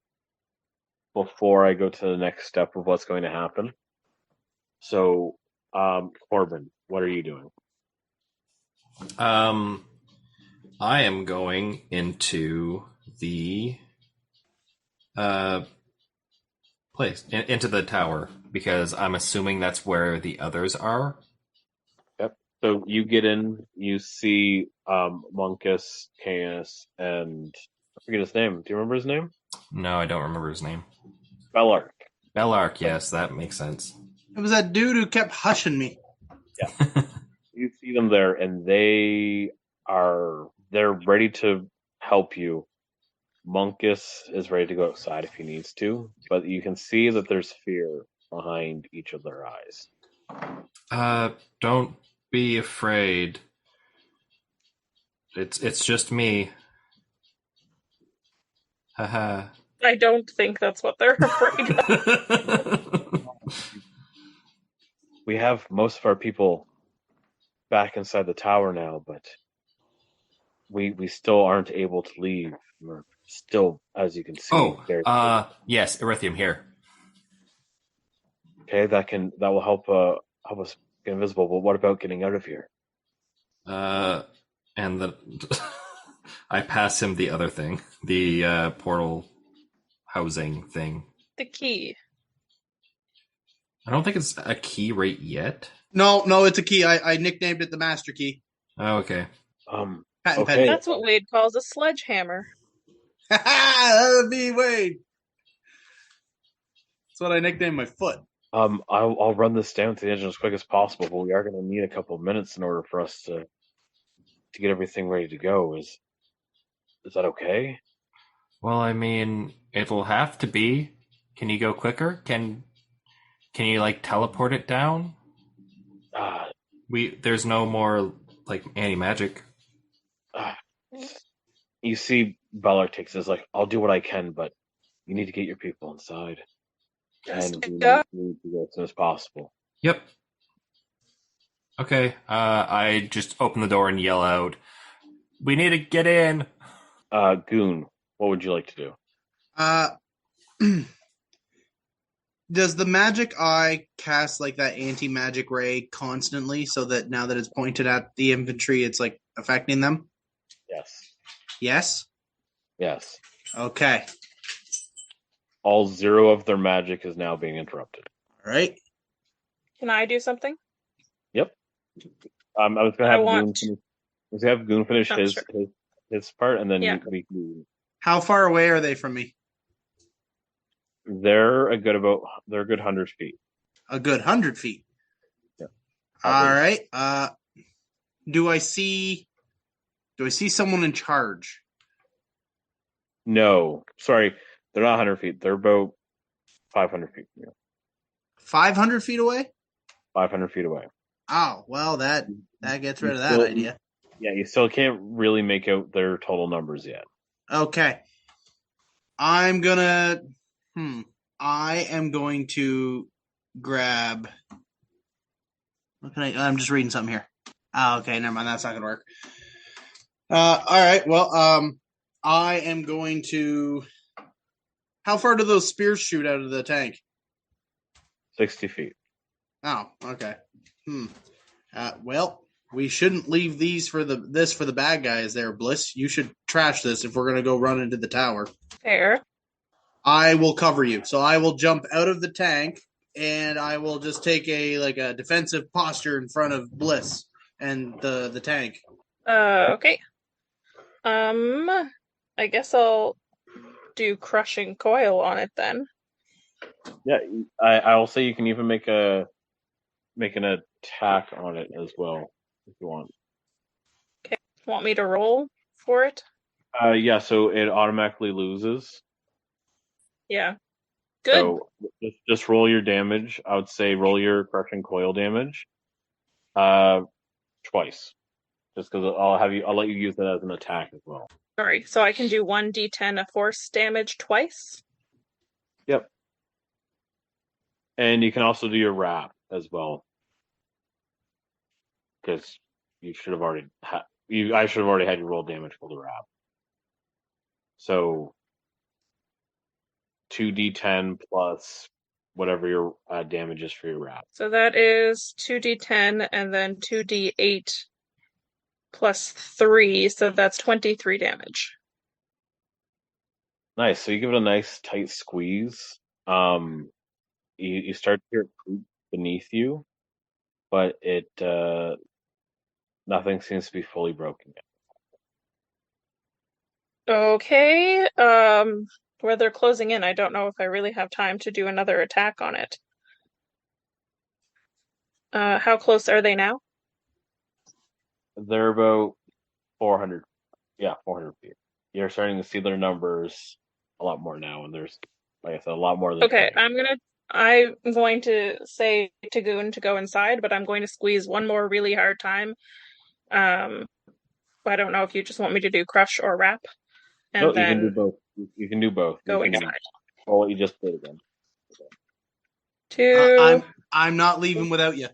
before I go to the next step of what's going to happen. So, Corbin, what are you doing? I am going into the place, into the tower, because I'm assuming that's where the others are. Yep. So you get in, you see Monkus, Canis, and I forget his name. Do you remember his name? No, I don't remember his name. Bellark. Bellark, yes, that makes sense. It was that dude who kept hushing me. You see them there, and they're ready to help you. Monkus is ready to go outside if he needs to, but you can see that there's fear behind each of their eyes. Don't be afraid. It's just me. Haha. I don't think that's what they're afraid of. We have most of our people back inside the tower now, but we still aren't able to leave. We're still, as you can see, yes, Erythium here. Okay, that will help us get invisible. But what about getting out of here? And I pass him the other thing, the portal housing thing. The key. I don't think it's a key right yet. No, it's a key. I nicknamed it the master key. Oh, okay. Patent Okay. pending. That's what Wade calls a sledgehammer. That would be Wade. That's what I nicknamed my foot. I'll run this down to the engine as quick as possible, but we are going to need a couple of minutes in order for us to get everything ready to go. Is that okay? Well, I mean, it'll have to be. Can you go quicker? Can you like teleport it down? There's no more like anti-magic. You see, Bellatrix is like, I'll do what I can, but you need to get your people inside, Just and we go. need to go as soon as possible. Yep. Okay. I just open the door and yell out, "We need to get in!" Goon, what would you like to do? Uh, does the magic eye cast like that anti-magic ray constantly, so that now that it's pointed at the infantry, it's like affecting them? Yes. Yes. Yes. Okay. All 0 of their magic is now being interrupted. All right. Can I do something? Yep. I was gonna have Goon finish Oh, sure. his part, and then Yeah. we can. How far away are they from me? They're a good 100 feet. A good 100 feet. Yeah. All right. Do I see someone in charge? No, sorry, they're not 100 feet. They're about 500 feet from you. 500 feet away? 500 feet away. Oh, well, that gets rid of that Still- idea. Yeah, you still can't really make out their total numbers yet. Okay. I am going to grab. I'm just reading something here. Oh, okay, never mind. That's not going to work. All right. Well, I am going to. How far do those spears shoot out of the tank? 60 feet. Oh, okay. Well, we shouldn't leave these for the bad guys there, Bliss. You should trash this if we're going to go run into the tower. Fair. I will cover you. So I will jump out of the tank and I will just take a defensive posture in front of Bliss and the tank. Okay. I guess I'll do crushing coil on it then. Yeah, I'll say you can even make an attack on it as well if you want. Okay. Want me to roll for it? Yeah, so it automatically loses. Yeah. Good. So just roll your damage. I would say roll your crushing coil damage. Twice. Just because I'll let you use that as an attack as well. Sorry. So I can do 1d10 of force damage twice? Yep. And you can also do your wrap as well. Because you should have already I should have already had you roll damage for the wrap. So 2d10 plus whatever your damage is for your wrap. So that is 2d10 and then 2d8 plus 3, so that's 23 damage. Nice. So you give it a nice tight squeeze. You start to hear it creep beneath you, but nothing seems to be fully broken yet. Okay. Where they're closing in, I don't know if I really have time to do another attack on it. How close are they now? They're about 400. Yeah, 400 feet. You're starting to see their numbers a lot more now, and there's, like I said, a lot more than Okay, I'm going to say to Goon to go inside, but I'm going to squeeze one more really hard time. I don't know if you just want me to do crush or wrap, and No, then you can do both. You can do both. go You can inside. roll what you just did again. I'm not leaving without you.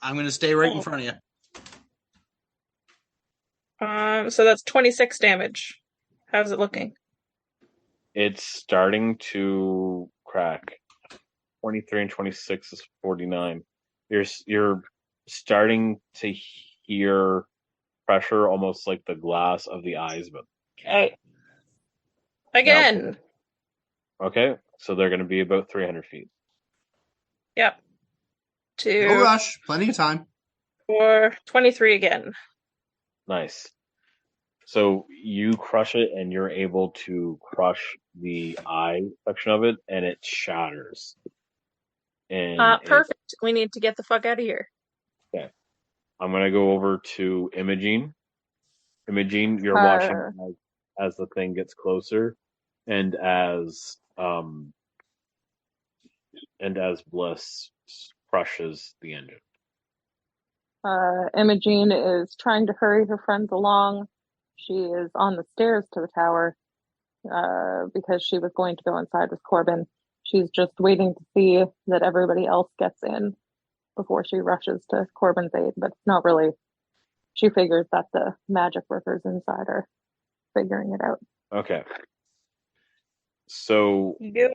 I'm going to stay right in front of you. So that's 26 damage. How's it looking? It's starting to crack. 23 and 26 is 49. You're starting to hear pressure, almost like the glass of the eyes. But Okay. Again. Okay, so they're going to be about 300 feet. Yep. No rush. Plenty of time. 23 again. Nice. So you crush it, and you're able to crush the eye section of it, and it shatters. And perfect. We need to get the fuck out of here. Okay. I'm going to go over to Imogene. Imogene, you're watching as the thing gets closer, and as Bliss crushes the engine. Imogene is trying to hurry her friends along. She is on the stairs to the tower because she was going to go inside with Corbin. She's just waiting to see that everybody else gets in before she rushes to Corbin's aid, but it's not really. She figures that the magic workers inside are figuring it out. Okay. So, Yep.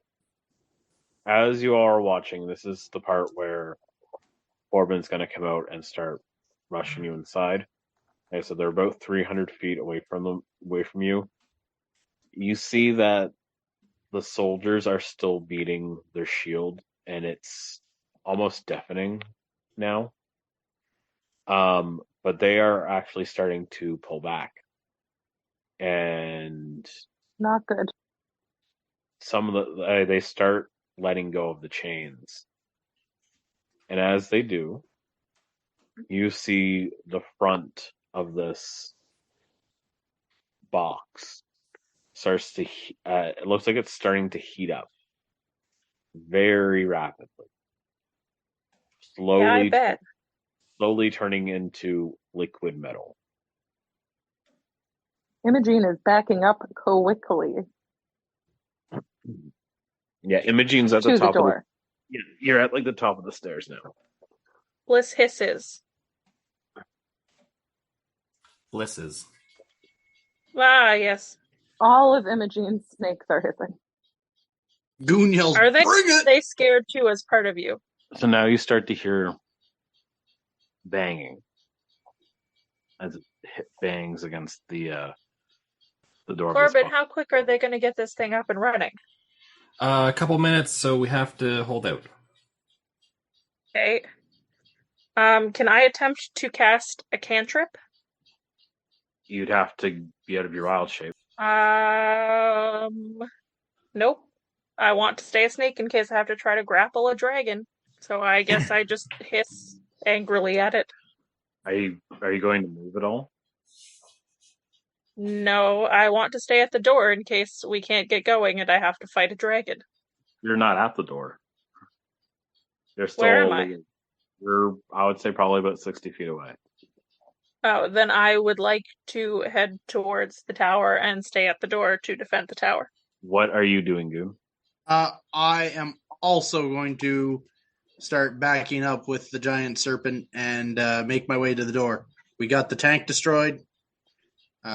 as you all are watching, this is the part where Corbin's going to come out and start rushing you inside. Okay, so they're about 300 feet away from you. You see that the soldiers are still beating their shield, and it's almost deafening now. But they are actually starting to pull back, and Not good. some of they start letting go of the chains, and as they do, you see the front of this box starts to. It looks like it's starting to heat up very rapidly, Yeah, I bet. slowly turning into liquid metal. Imogene is backing up quickly Yeah, Imogene's at the to the top of door. you're at like the top of the stairs now. Bliss hisses. Blisses. Ah, yes. All of Imogene's snakes are hissing. Goon yells, Are they? "Bring it!" They scared too as part of you? So now you start to hear banging as it bangs against the door of this Corbin, box. how quick are they going to get this thing up and running? A couple minutes, so we have to hold out. Okay. Can I attempt to cast a cantrip? You'd have to be out of your wild shape. Nope. I want to stay a snake in case I have to try to grapple a dragon. So I guess I just hiss angrily at it. Are you going to move at all? No, I want to stay at the door in case we can't get going and I have to fight a dragon. You're not at the door. You're still. Where am I? You're, I would say, probably about 60 feet away. Oh, then I would like to head towards the tower and stay at the door to defend the tower. What are you doing, Goon? I am also going to start backing up with the giant serpent and make my way to the door. We got the tank destroyed.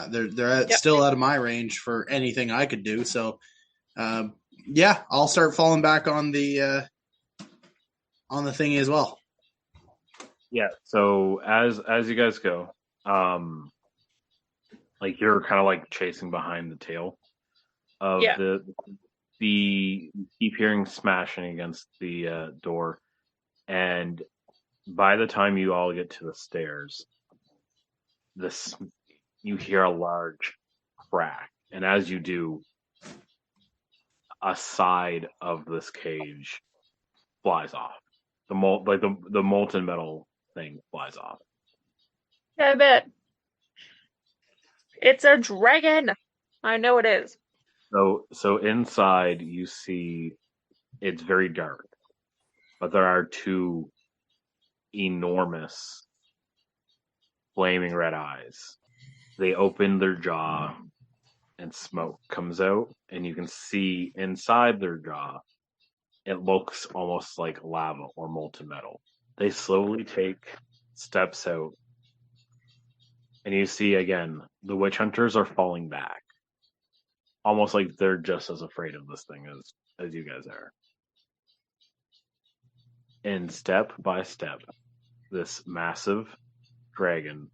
They're still out of my range for anything I could do. So, yeah, I'll start falling back on the thingy as well. Yeah. So as you guys go, like you're kind of like chasing behind the tail of the keep hearing smashing against the door, and by the time you all get to the stairs, you hear a large crack, and as you do, a side of this cage flies off. The molten metal thing flies off. I bet. It's a dragon. I know it is. So inside you see it's very dark, but there are two enormous flaming red eyes. They open their jaw and smoke comes out, and you can see inside their jaw it looks almost like lava or molten metal. They slowly take steps out, and you see again the witch hunters are falling back, almost like they're just as afraid of this thing as you guys are. And step by step, this massive dragon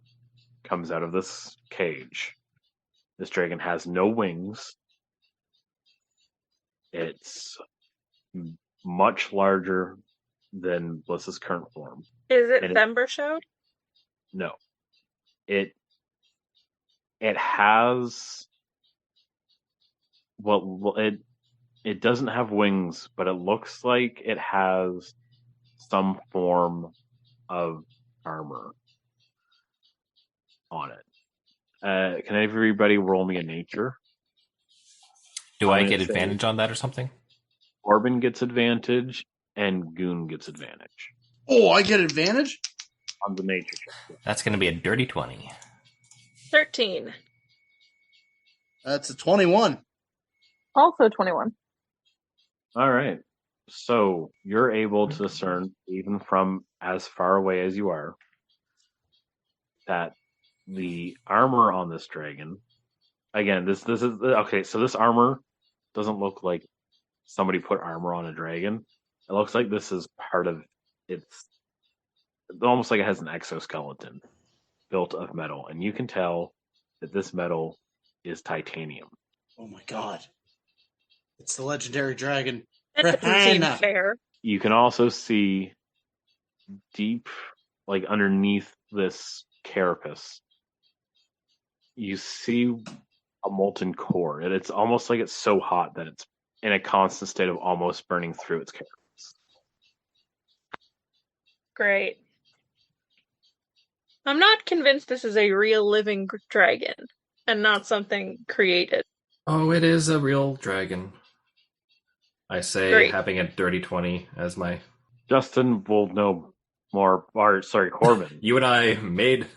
comes out of this cage. This dragon has no wings. It's much larger than Bliss's current form. Is it Thembershowed? No. It has it doesn't have wings, but it looks like it has some form of armor on it. Can everybody roll me a nature? Do I get advantage on that or something? Corbin gets advantage, and Goon gets advantage. Oh, I get advantage? on the nature check. That's going to be a dirty 20. 13. That's a 21. Also 21. All right. So you're able to discern, even from as far away as you are, that the armor on this dragon. Again, this is okay. So this armor doesn't look like somebody put armor on a dragon. It looks like this is part of it's almost like it has an exoskeleton built of metal, and you can tell that this metal is titanium. Oh my god. It's the legendary dragon. That doesn't seem Rahana. fair. You can also see deep, like underneath this carapace, you see a molten core, and it's almost like it's so hot that it's in a constant state of almost burning through its carapace. Great. I'm not convinced this is a real living dragon and not something created. Oh, it is a real dragon. I say, Great. having a dirty 20 as my... Justin will know more. Or sorry, Corbin. You and I made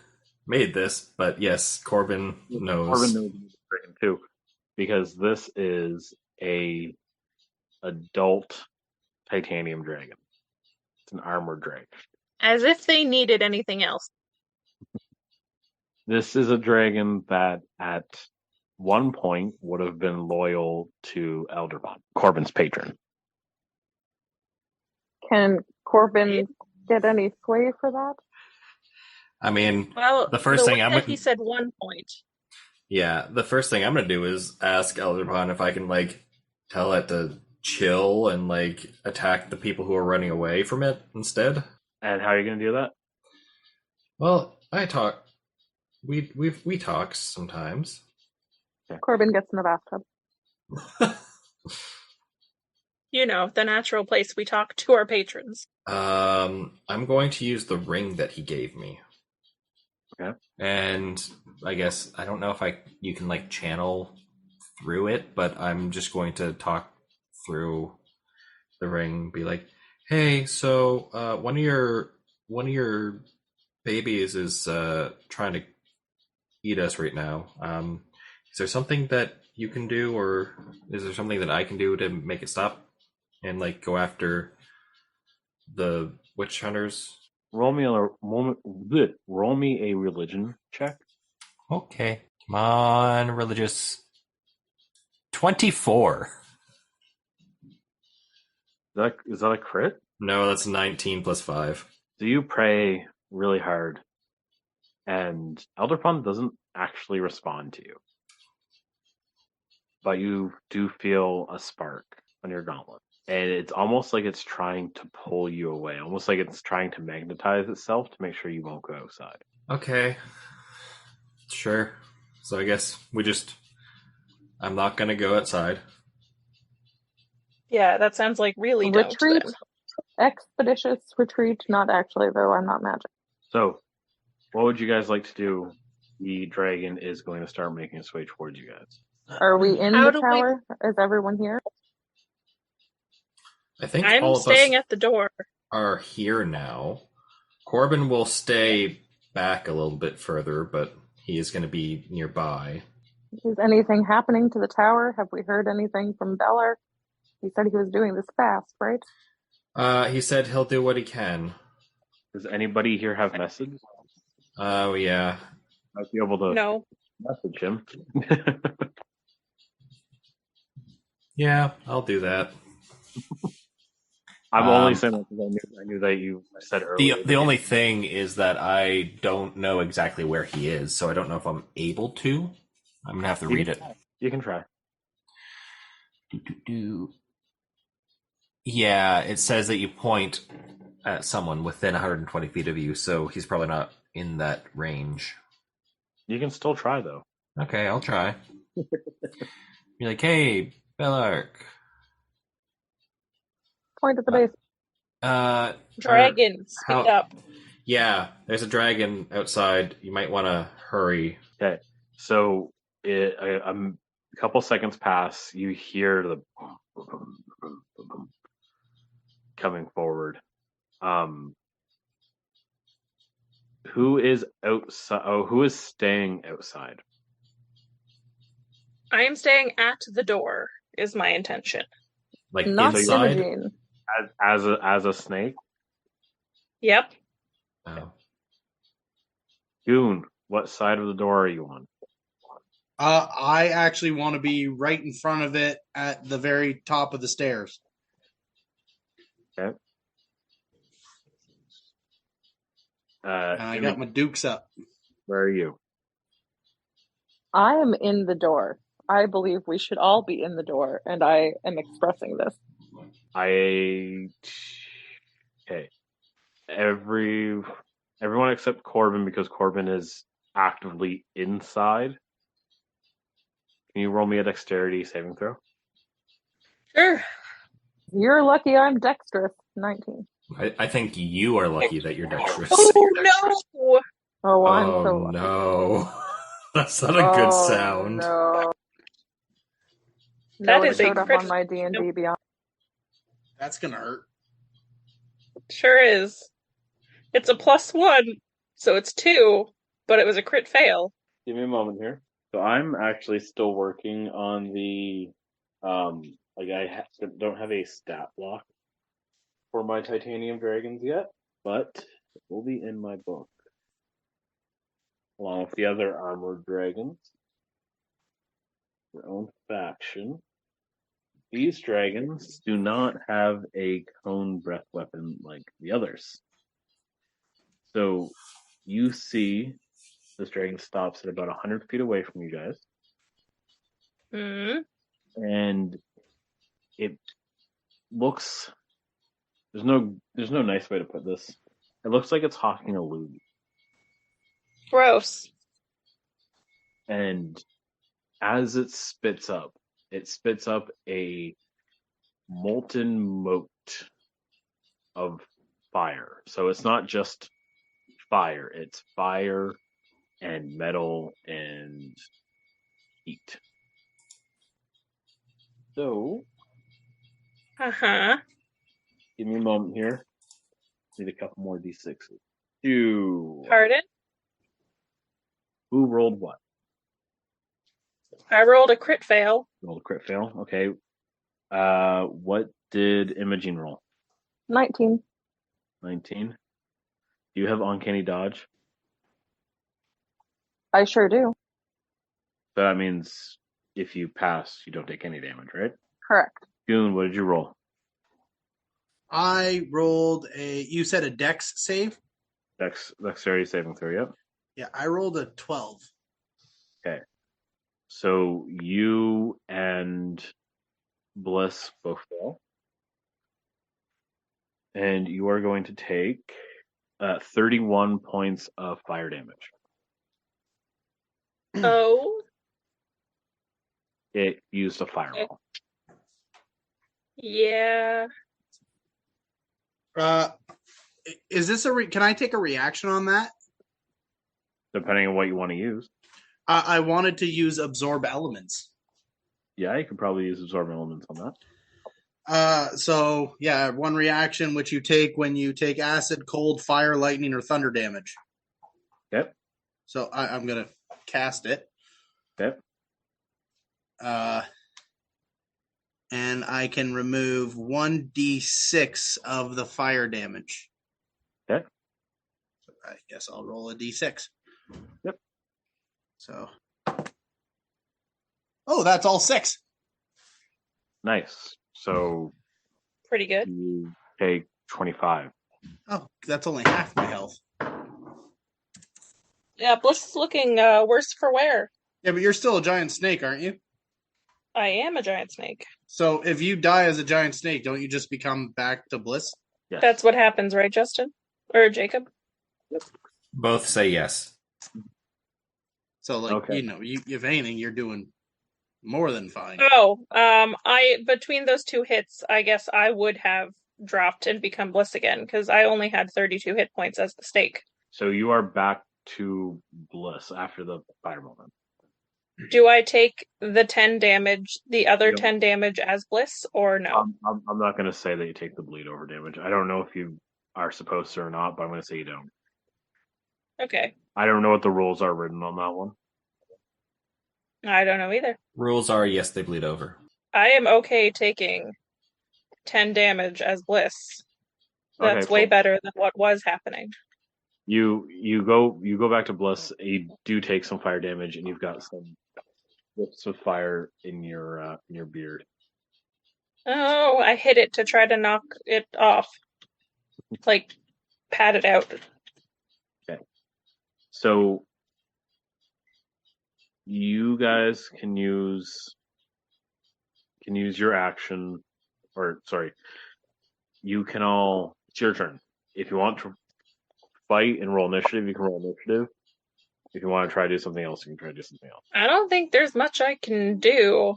this, but yes, Corbin knows. Corbin knows the dragon too, because this is a adult titanium dragon. It's an armored dragon. As if they needed anything else. This is a dragon that at one point would have been loyal to Elderbond, Corbin's patron. Can Corbin get any sway for that? I mean, Well, the first the thing way I'm that gonna... he said 1 point. Yeah, the first thing I'm going to do is ask Elderbond if I can, like, tell it to chill and, like, attack the people who are running away from it instead. And how are you going to do that? Well, I talk... We talk sometimes. Corbin gets in the bathtub. You know, the natural place we talk to our patrons. I'm going to use the ring that he gave me. Okay. And I guess, I don't know if you can, like, channel through it, but I'm just going to talk through the ring, be like, hey, so one of your babies is trying to eat us right now. Is there something that you can do, or is there something that I can do to make it stop and, like, go after the witch hunters? Roll me a religion check. Okay. Come on, religious. 24. Is that a crit? No, that's 19 plus 5. Do you pray really hard, and Elderpond doesn't actually respond to you, but you do feel a spark on your gauntlet, and it's almost like it's trying to pull you away, almost like it's trying to magnetize itself to make sure you won't go outside. Okay. Sure. So I guess I'm not going to go outside. Yeah, that sounds like really don't Retreat? then. Expeditious retreat? Not actually, though. I'm not magic. So, what would you guys like to do? The dragon is going to start making its way towards you guys. Are we in How the do we- tower? Is everyone here? I think I'm all of staying us at the door. are here now. Corbin will stay back a little bit further, but he is going to be nearby. Is anything happening to the tower? Have we heard anything from Bellark? He said he was doing this fast, right? He said he'll do what he can. Does anybody here have message? Oh, yeah. Might be able to No. message him. Yeah, I'll do that. I'm only saying that because I knew that you said earlier. The only thing is that I don't know exactly where he is, so I don't know if I'm able to. I'm going to have to read it. You can try. Yeah, it says that you point at someone within 120 feet of you, so he's probably not in that range. You can still try, though. Okay, I'll try. Be like, hey, Bellark. Point at the base. Dragon, speak up. Yeah, there's a dragon outside. You might want to hurry. Okay, so a couple seconds pass. You hear the coming forward. Who is outside? Oh, who is staying outside? I am staying at the door, is my intention. Like Not inside? Imogene. As a snake? Yep. Oh. Goon, what side of the door are you on? I actually want to be right in front of it at the very top of the stairs. Okay. And I got my dukes up. Where are you? I am in the door. I believe we should all be in the door, and I am expressing this. Okay. Everyone except Corbin, because Corbin is actively inside. Can you roll me a dexterity saving throw? Sure. You're lucky I'm dexterous. 19. I think you are lucky that you're dexterous. Oh no! Oh, I'm so Oh lucky. no. That's not a good sound. No. That No, it is a showed up crit. on my D&D Beyond. That's going to hurt. Sure is. It's a +1, so it's 2, but it was a crit fail. Give me a moment here. So I'm actually still working on the, don't have a stat block for my titanium dragons yet, but it will be in my book, along with the other armored dragons, their own faction. These dragons do not have a cone breath weapon like the others. So you see this dragon stops at about 100 feet away from you guys. Hmm. And it looks, there's no nice way to put this. It looks like it's hawking a lube. Gross. And as it spits up a molten moat of fire. So it's not just fire, it's fire and metal and heat. So, Uh-huh. give me a moment here. Need a couple more d6s. Two. Pardon? Who rolled what? I rolled a crit fail. Rolled a crit fail. Okay. What did Imogene roll? 19. 19. Do you have uncanny dodge? I sure do. So that means if you pass, you don't take any damage, right? Correct. Goon, what did you roll? I rolled you said a dex save? Dexterity saving throw, yep. Yeah, I rolled a 12. Okay. So you and Bliss both fail. And you are going to take 31 points of fire damage. Oh. It used a fireball. Yeah. Is this can I take a reaction on that? Depending on what you want to use. I wanted to use absorb elements. Yeah, you could probably use absorb elements on that. So yeah, one reaction which you take when you take acid, cold, fire, lightning, or thunder damage. Yep. So I'm gonna cast it. Yep. And I can remove 1d6 of the fire damage. Okay. So I guess I'll roll a d6. Yep. So. Oh, that's all 6. Nice. So Pretty good. you take 25. Oh, that's only half my health. Yeah, Bliss is looking worse for wear. Yeah, but you're still a giant snake, aren't you? I am a giant snake. So if you die as a giant snake, don't you just become back to Bliss? Yes. That's what happens, right, Justin? Or Jacob? Both say yes. So, like, Okay. you know, if anything, you're doing more than fine. Oh, between those 2 hits, I guess I would have dropped and become Bliss again, because I only had 32 hit points as the stake. So you are back to Bliss after the fireball then. Do I take the 10 damage, the other Yep. 10 damage as Bliss, or no? I'm not going to say that you take the bleed over damage. I don't know if you are supposed to or not, but I'm going to say you don't. Okay. I don't know what the rules are written on that one. I don't know either. Rules are yes, they bleed over. I am okay taking 10 damage as Bliss. That's Okay, way cool. better than what was happening. You go back to Bliss. You do take some fire damage, and you've got some whips of fire in your beard. Oh, I hit it to try to knock it off. Like, pat it out. Okay. So you guys can use your action, or sorry, you can all. It's your turn. If you want to fight and roll initiative, you can roll initiative. If you want to try to do something else, you can try to do something else. I don't think there's much I can do.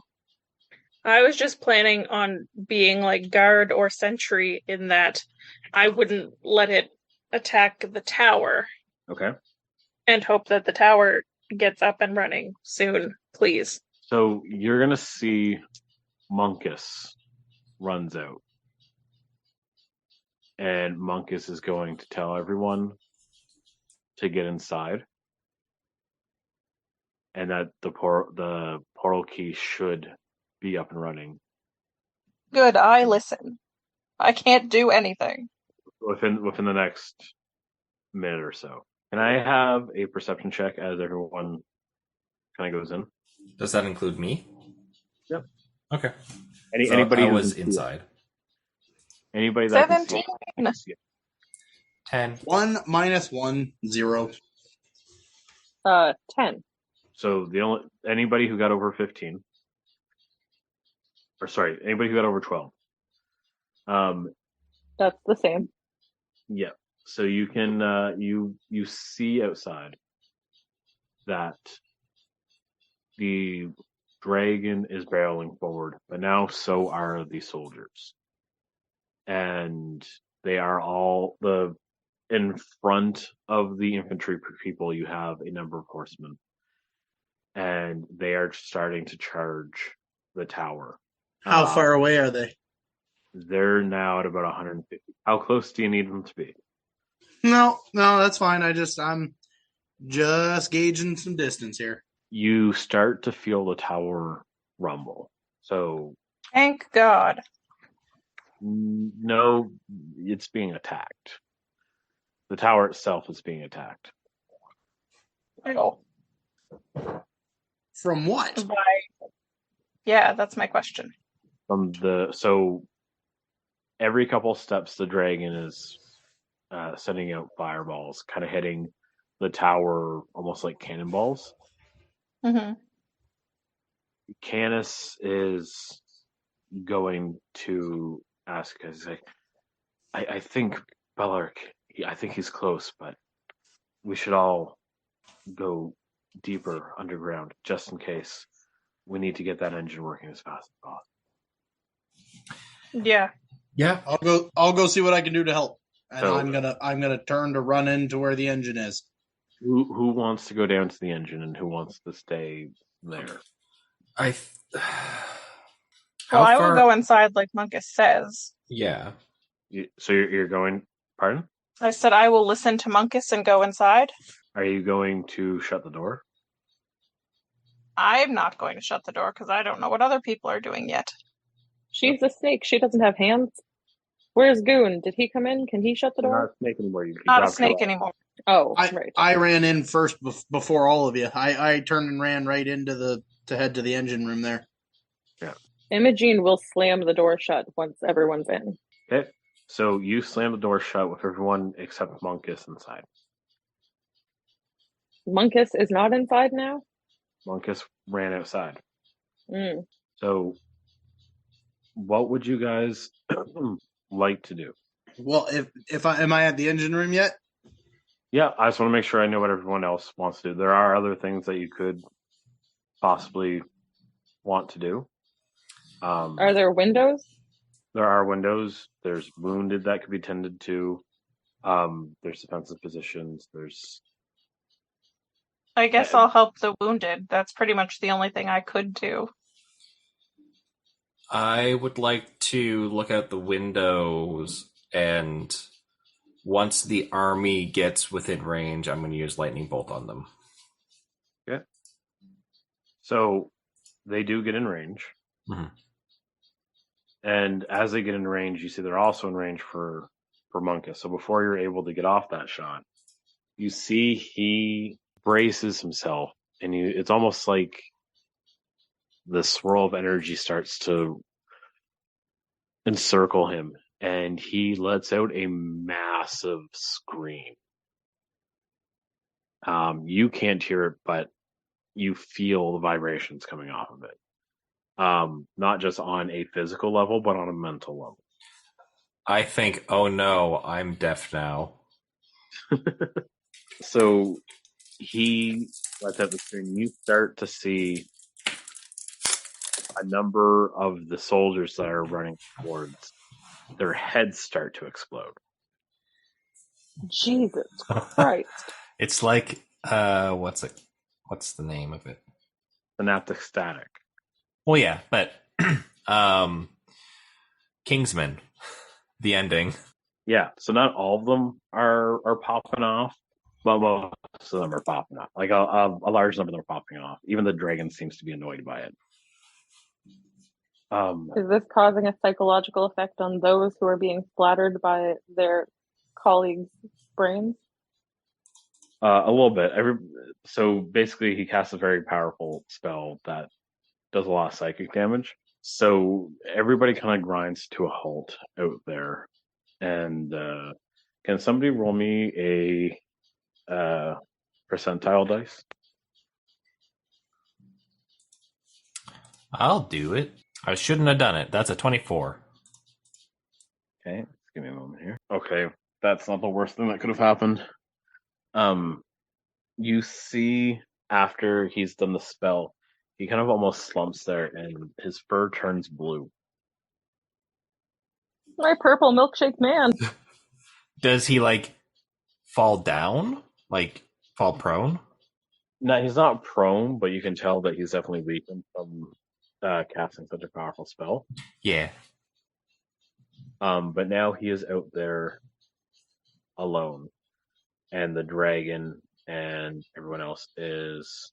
I was just planning on being like guard or sentry in that I wouldn't let it attack the tower Okay. and hope that the tower gets up and running soon, please. So you're gonna see Monkus runs out, and Monkus is going to tell everyone to get inside, and that the portal key should be up and running Good, I listen. I can't do anything. within the next minute or so. Can I have a perception check as everyone kind of goes in? Does that include me? Yep. Okay. Anybody I who was can see it. inside. Anybody that can see 17. it, can see it. 10. 1 minus 1, 0. 10. So anybody who got over 15, or sorry, anybody who got over 12. That's the same. Yeah. So you can you see outside that the dragon is barreling forward, but now so are the soldiers. And they are all in front of the infantry people. You have a number of horsemen, and they are starting to charge the tower. How far away are they? They're now at about 150. How close do you need them to be? No, that's fine. I'm just gauging some distance here. You start to feel the tower rumble. So Thank God. no, it's being attacked. The tower itself is being attacked. Oh, From what? why? Yeah, that's my question. So every couple steps, the dragon is sending out fireballs, kind of hitting the tower almost like cannonballs. Mm-hmm. Canis is going to ask, he's like, I think Bellark, I think he's close, but we should all go deeper underground just in case. We need to get that engine working as fast as possible. Yeah. Yeah. I'll go see what I can do to help. And So- I'm gonna turn to run into where the engine is. Who wants to go down to the engine and who wants to stay there? Well, I will go inside like Munkus says. Yeah. So you're going. Pardon? I said I will listen to Munkus and go inside. Are you going to shut the door? I'm not going to shut the door because I don't know what other people are doing yet. She's a snake. She doesn't have hands. Where's Goon? Did he come in? Can he shut the You're door? not a snake anymore. You Not a dropped snake your- anymore. Oh, I right. ran in first before all of you. I turned and ran right into to head to the engine room there. Imogene will slam the door shut once everyone's in. Okay. So you slam the door shut with everyone except Monkus inside. Monkus is not inside now? Monkus ran outside. Mm. So what would you guys like to do? Well, if am I at the engine room yet? Yeah, I just want to make sure I know what everyone else wants to do. There are other things that you could possibly want to do. Are there windows? There are windows. There's wounded that could be tended to. There's defensive positions. There's. I guess I'll help the wounded. That's pretty much the only thing I could do. I would like to look out the windows and once the army gets within range, I'm going to use lightning bolt on them. Okay. So they do get in range. Mhm. And as they get in range, you see they're also in range for Monkus. So before you're able to get off that shot, you see he braces himself, and it's almost like the swirl of energy starts to encircle him, and he lets out a massive scream. You can't hear it, but you feel the vibrations coming off of it. Not just on a physical level, but on a mental level. I think, oh no, I'm deaf now. So he lets out the scream. You start to see a number of the soldiers that are running towards, their heads start to explode. Jesus Christ. It's like, what's the name of it? Synaptic static. Well, yeah, but Kingsman, the ending. Yeah, so not all of them are popping off, but most of them are popping off. Like a large number of them are popping off. Even the dragon seems to be annoyed by it. Is this causing a psychological effect on those who are being splattered by their colleagues' brains? A little bit. So basically, he casts a very powerful spell that does a lot of psychic damage. So everybody kind of grinds to a halt out there. And can somebody roll me a percentile dice? I'll do it. I shouldn't have done it. That's a 24. Okay, just give me a moment here. Okay, that's not the worst thing that could have happened. You see after he's done the spell, he kind of almost slumps there, and his fur turns blue. My purple milkshake man. Does he, like, fall down? Like, fall prone? No, he's not prone, but you can tell that he's definitely weakened from casting such a powerful spell. Yeah. But now he is out there alone, and the dragon and everyone else is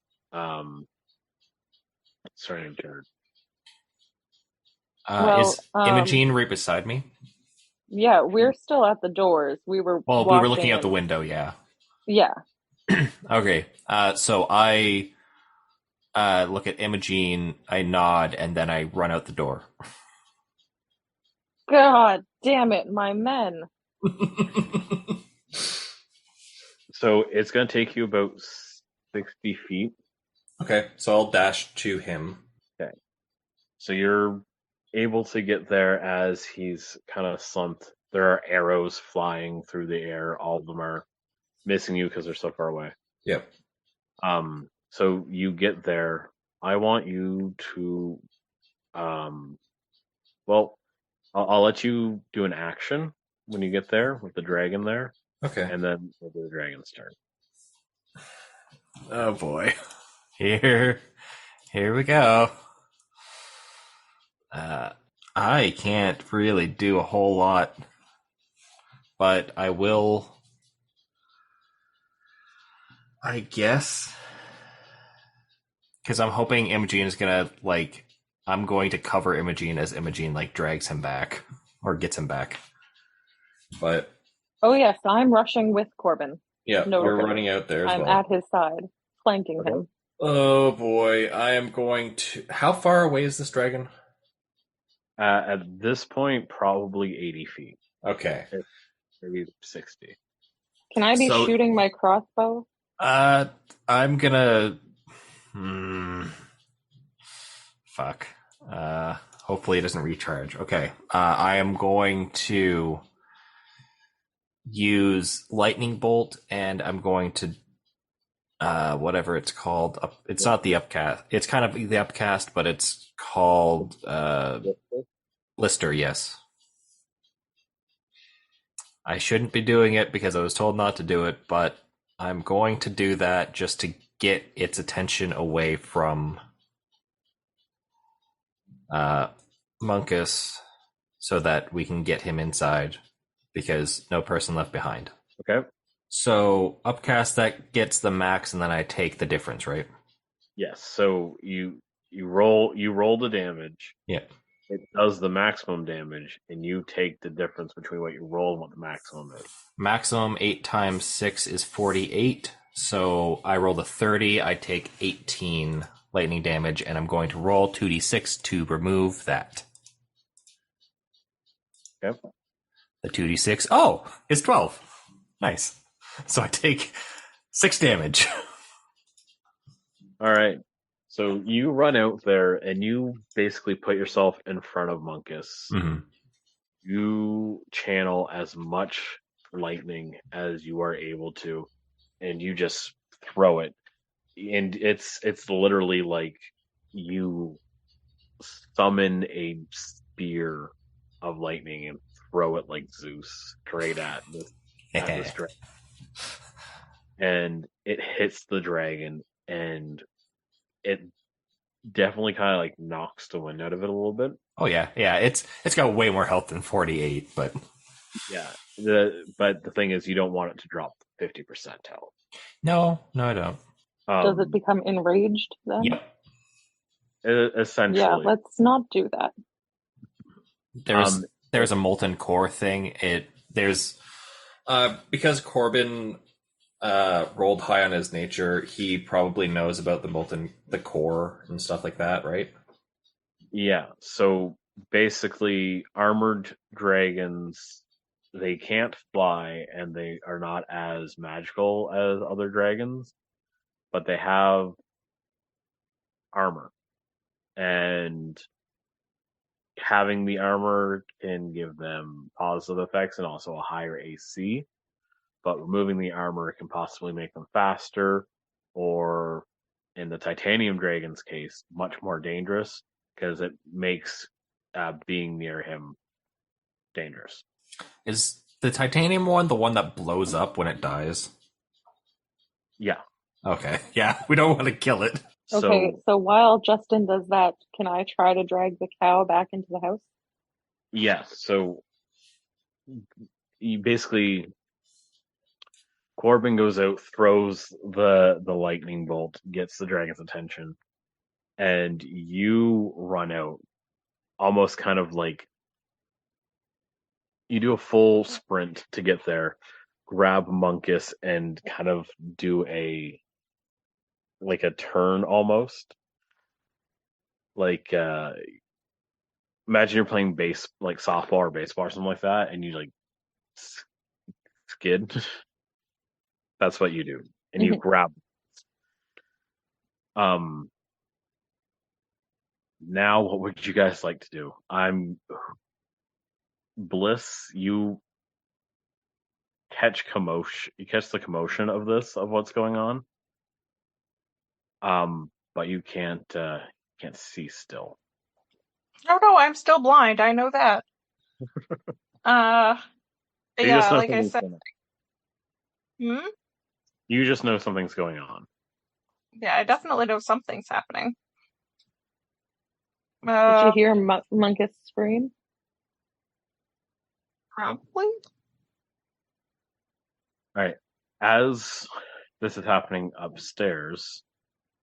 starting to turn. Is Imogene right beside me? Yeah, we're still at the doors. We were Well, we were looking out the window, yeah. Yeah. Okay, so I look at Imogene, I nod, and then I run out the door. God damn it, my men. So it's going to take you about 60 feet. Okay, so I'll dash to him. Okay. So you're able to get there as he's kind of slumped. There are arrows flying through the air. All of them are missing you because they're so far away. Yep. So you get there. I want you to, well, I'll let you do an action when you get there with the dragon there. Okay. And then we'll do the dragon's turn. Oh boy. Here we go. I can't really do a whole lot, but I will, I guess, because I'm hoping Imogene is gonna, like, I'm going to cover Imogene as Imogene, like, drags him back or gets him back. But Oh yes, I'm rushing with Corbin. yeah, No, you're okay. running out there as I'm well. at his side, flanking him. Oh boy, I am going to. How far away is this dragon? At this point, probably 80 feet. Okay. Maybe 60. Can I be So- shooting my crossbow? I'm gonna. Fuck. Hopefully it doesn't recharge. Okay. I am going to use lightning bolt, and I'm going to whatever it's called. It's not the upcast. It's kind of the upcast, but it's called Lister. Yes. I shouldn't be doing it because I was told not to do it, but I'm going to do that just to get its attention away from Monkus so that we can get him inside. because no person left behind. Okay. So upcast, that gets the max, and then I take the difference, right? Yes. So you roll the damage. Yeah. It does the maximum damage, and you take the difference between what you roll and what the maximum is. Maximum 8 times 6 is 48. So I rolled a 30. I take 18 lightning damage, and I'm going to roll 2d6 to remove that. Yep. The 2d6. Oh, it's 12. Nice. So I take 6 damage. All right. So you run out there, and you basically put yourself in front of Munkus. Mm-hmm. You channel as much lightning as you are able to, and you just throw it. And it's literally like you summon a spear of lightning and throw it like Zeus straight at this dragon. And it hits the dragon, and it definitely kind of like knocks the wind out of it a little bit. Oh yeah. It's got way more health than 48, but Yeah. But the thing is, you don't want it to drop 50% health. no, I don't. Does it become enraged then? Yep. Essentially. Yeah, let's not do that. There's a molten core thing. There's because Corbin rolled high on his nature, he probably knows about the core and stuff like that, right? Yeah. So basically, armored dragons, they can't fly, and they are not as magical as other dragons, but they have armor. And having the armor can give them positive effects and also a higher AC. But removing the armor can possibly make them faster, or in the titanium dragon's case, much more dangerous, because it makes being near him dangerous. Is the titanium one the one that blows up when it dies? Yeah. Okay. Yeah, we don't want to kill it. Okay, so while Justin does that, can I try to drag the cow back into the house? Yeah, so you basically, Corbin goes out, throws the lightning bolt, gets the dragon's attention, and you run out, almost kind of like you do a full sprint to get there, grab Munkus, and kind of do a turn almost. Like imagine you're playing like softball or baseball or something like that, and you like skid. That's what you do, and you grab. Now what would you guys like to do? Bliss, you catch commotion. You catch the commotion of what's going on. But you can't see still. Oh no, I'm still blind. I know that. Yeah, like I said. Hmm? You just know something's going on. Yeah, I definitely know something's happening. Did you hear Munkus scream? Probably. All right. As this is happening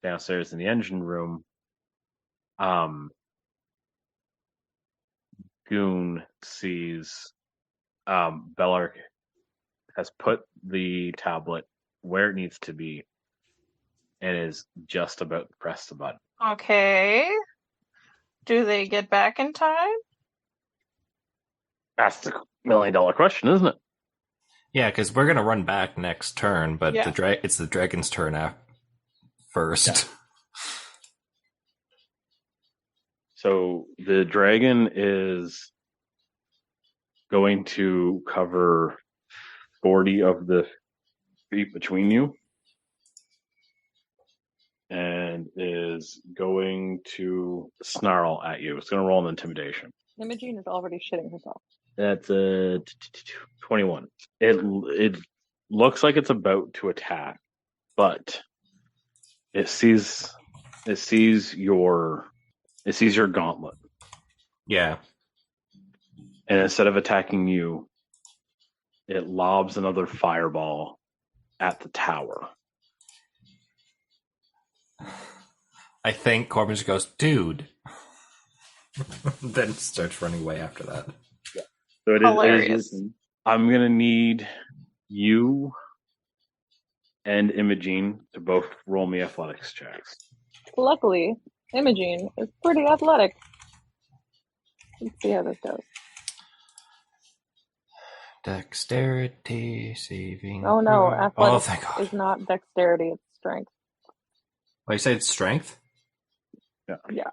downstairs in the engine room, Goon sees Bellark has put the tablet where it needs to be and is just about to press the button. Okay. Do they get back in time? That's the $1 million question, isn't it? Yeah, because we're gonna run back next turn, but Yeah. it's the dragon's turn first. Yeah. So the dragon is going to cover 40 of the feet between you, and is going to snarl at you. It's going to roll an intimidation. Imogene is already shitting herself. That's a 21. It looks like it's about to attack, but it sees your gauntlet, Yeah. and instead of attacking you, it lobs another fireball at the tower. I think Corbin just goes, dude. Then starts running away after that. So it Hilarious. is. I'm gonna need you and Imogene to both roll me athletics checks. Luckily, Imogene is pretty athletic. Let's see how this goes. Dexterity saving. Oh no, Oh, thank athletics God. is not dexterity, it's strength. Well, you said strength? Yeah.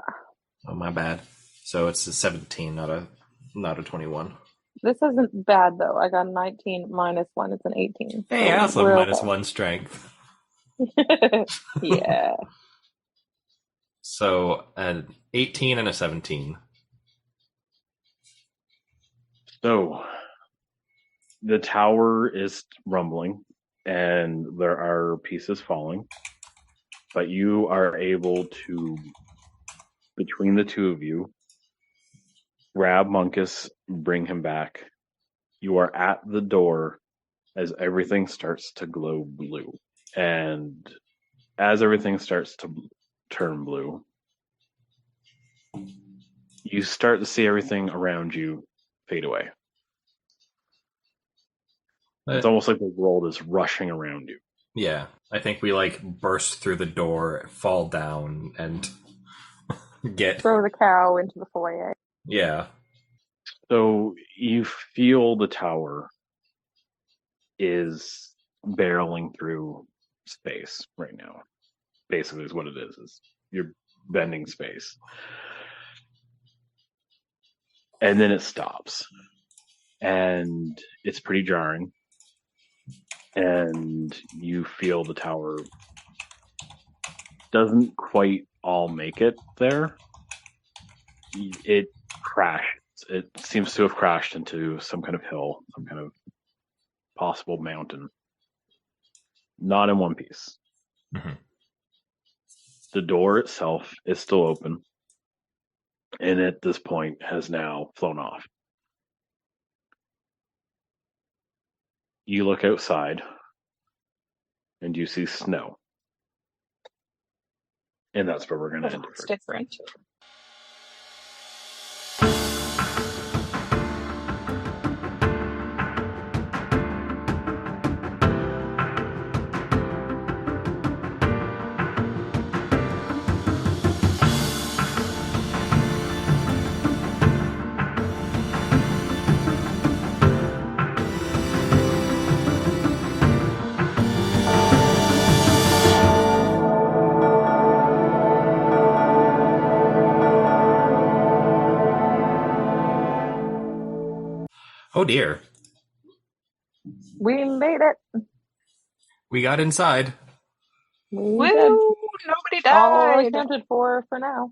Oh, my bad. So it's a 17, not a 21. This isn't bad though. I got a 19 minus 1, it's an 18. Hey, I also have we're minus okay. 1 strength. Yeah. So an 18 and a 17. So the tower is rumbling and there are pieces falling, but you are able to, between the two of you, grab Monkus, bring him back. You are at the door as everything starts to glow blue. And as everything starts to turn blue, you start to see everything around you fade away. It's almost like the world is rushing around you. Yeah, I think we like burst through the door, fall down, and get. Throw the cow into the foyer. Yeah. So you feel the tower is barreling through space right now. Basically, is what it is you're bending space. And then it stops. And it's pretty jarring. And you feel the tower doesn't quite all make it there. It crashed. It seems to have crashed into some kind of hill, some kind of possible mountain. Not in one piece. Mm-hmm. The door itself is still open. And at this point has now flown off. You look outside and you see snow. And that's where we're going to end It's it. different. Oh dear. We made it. We got inside. We Woo! did. Nobody All died. accounted for now.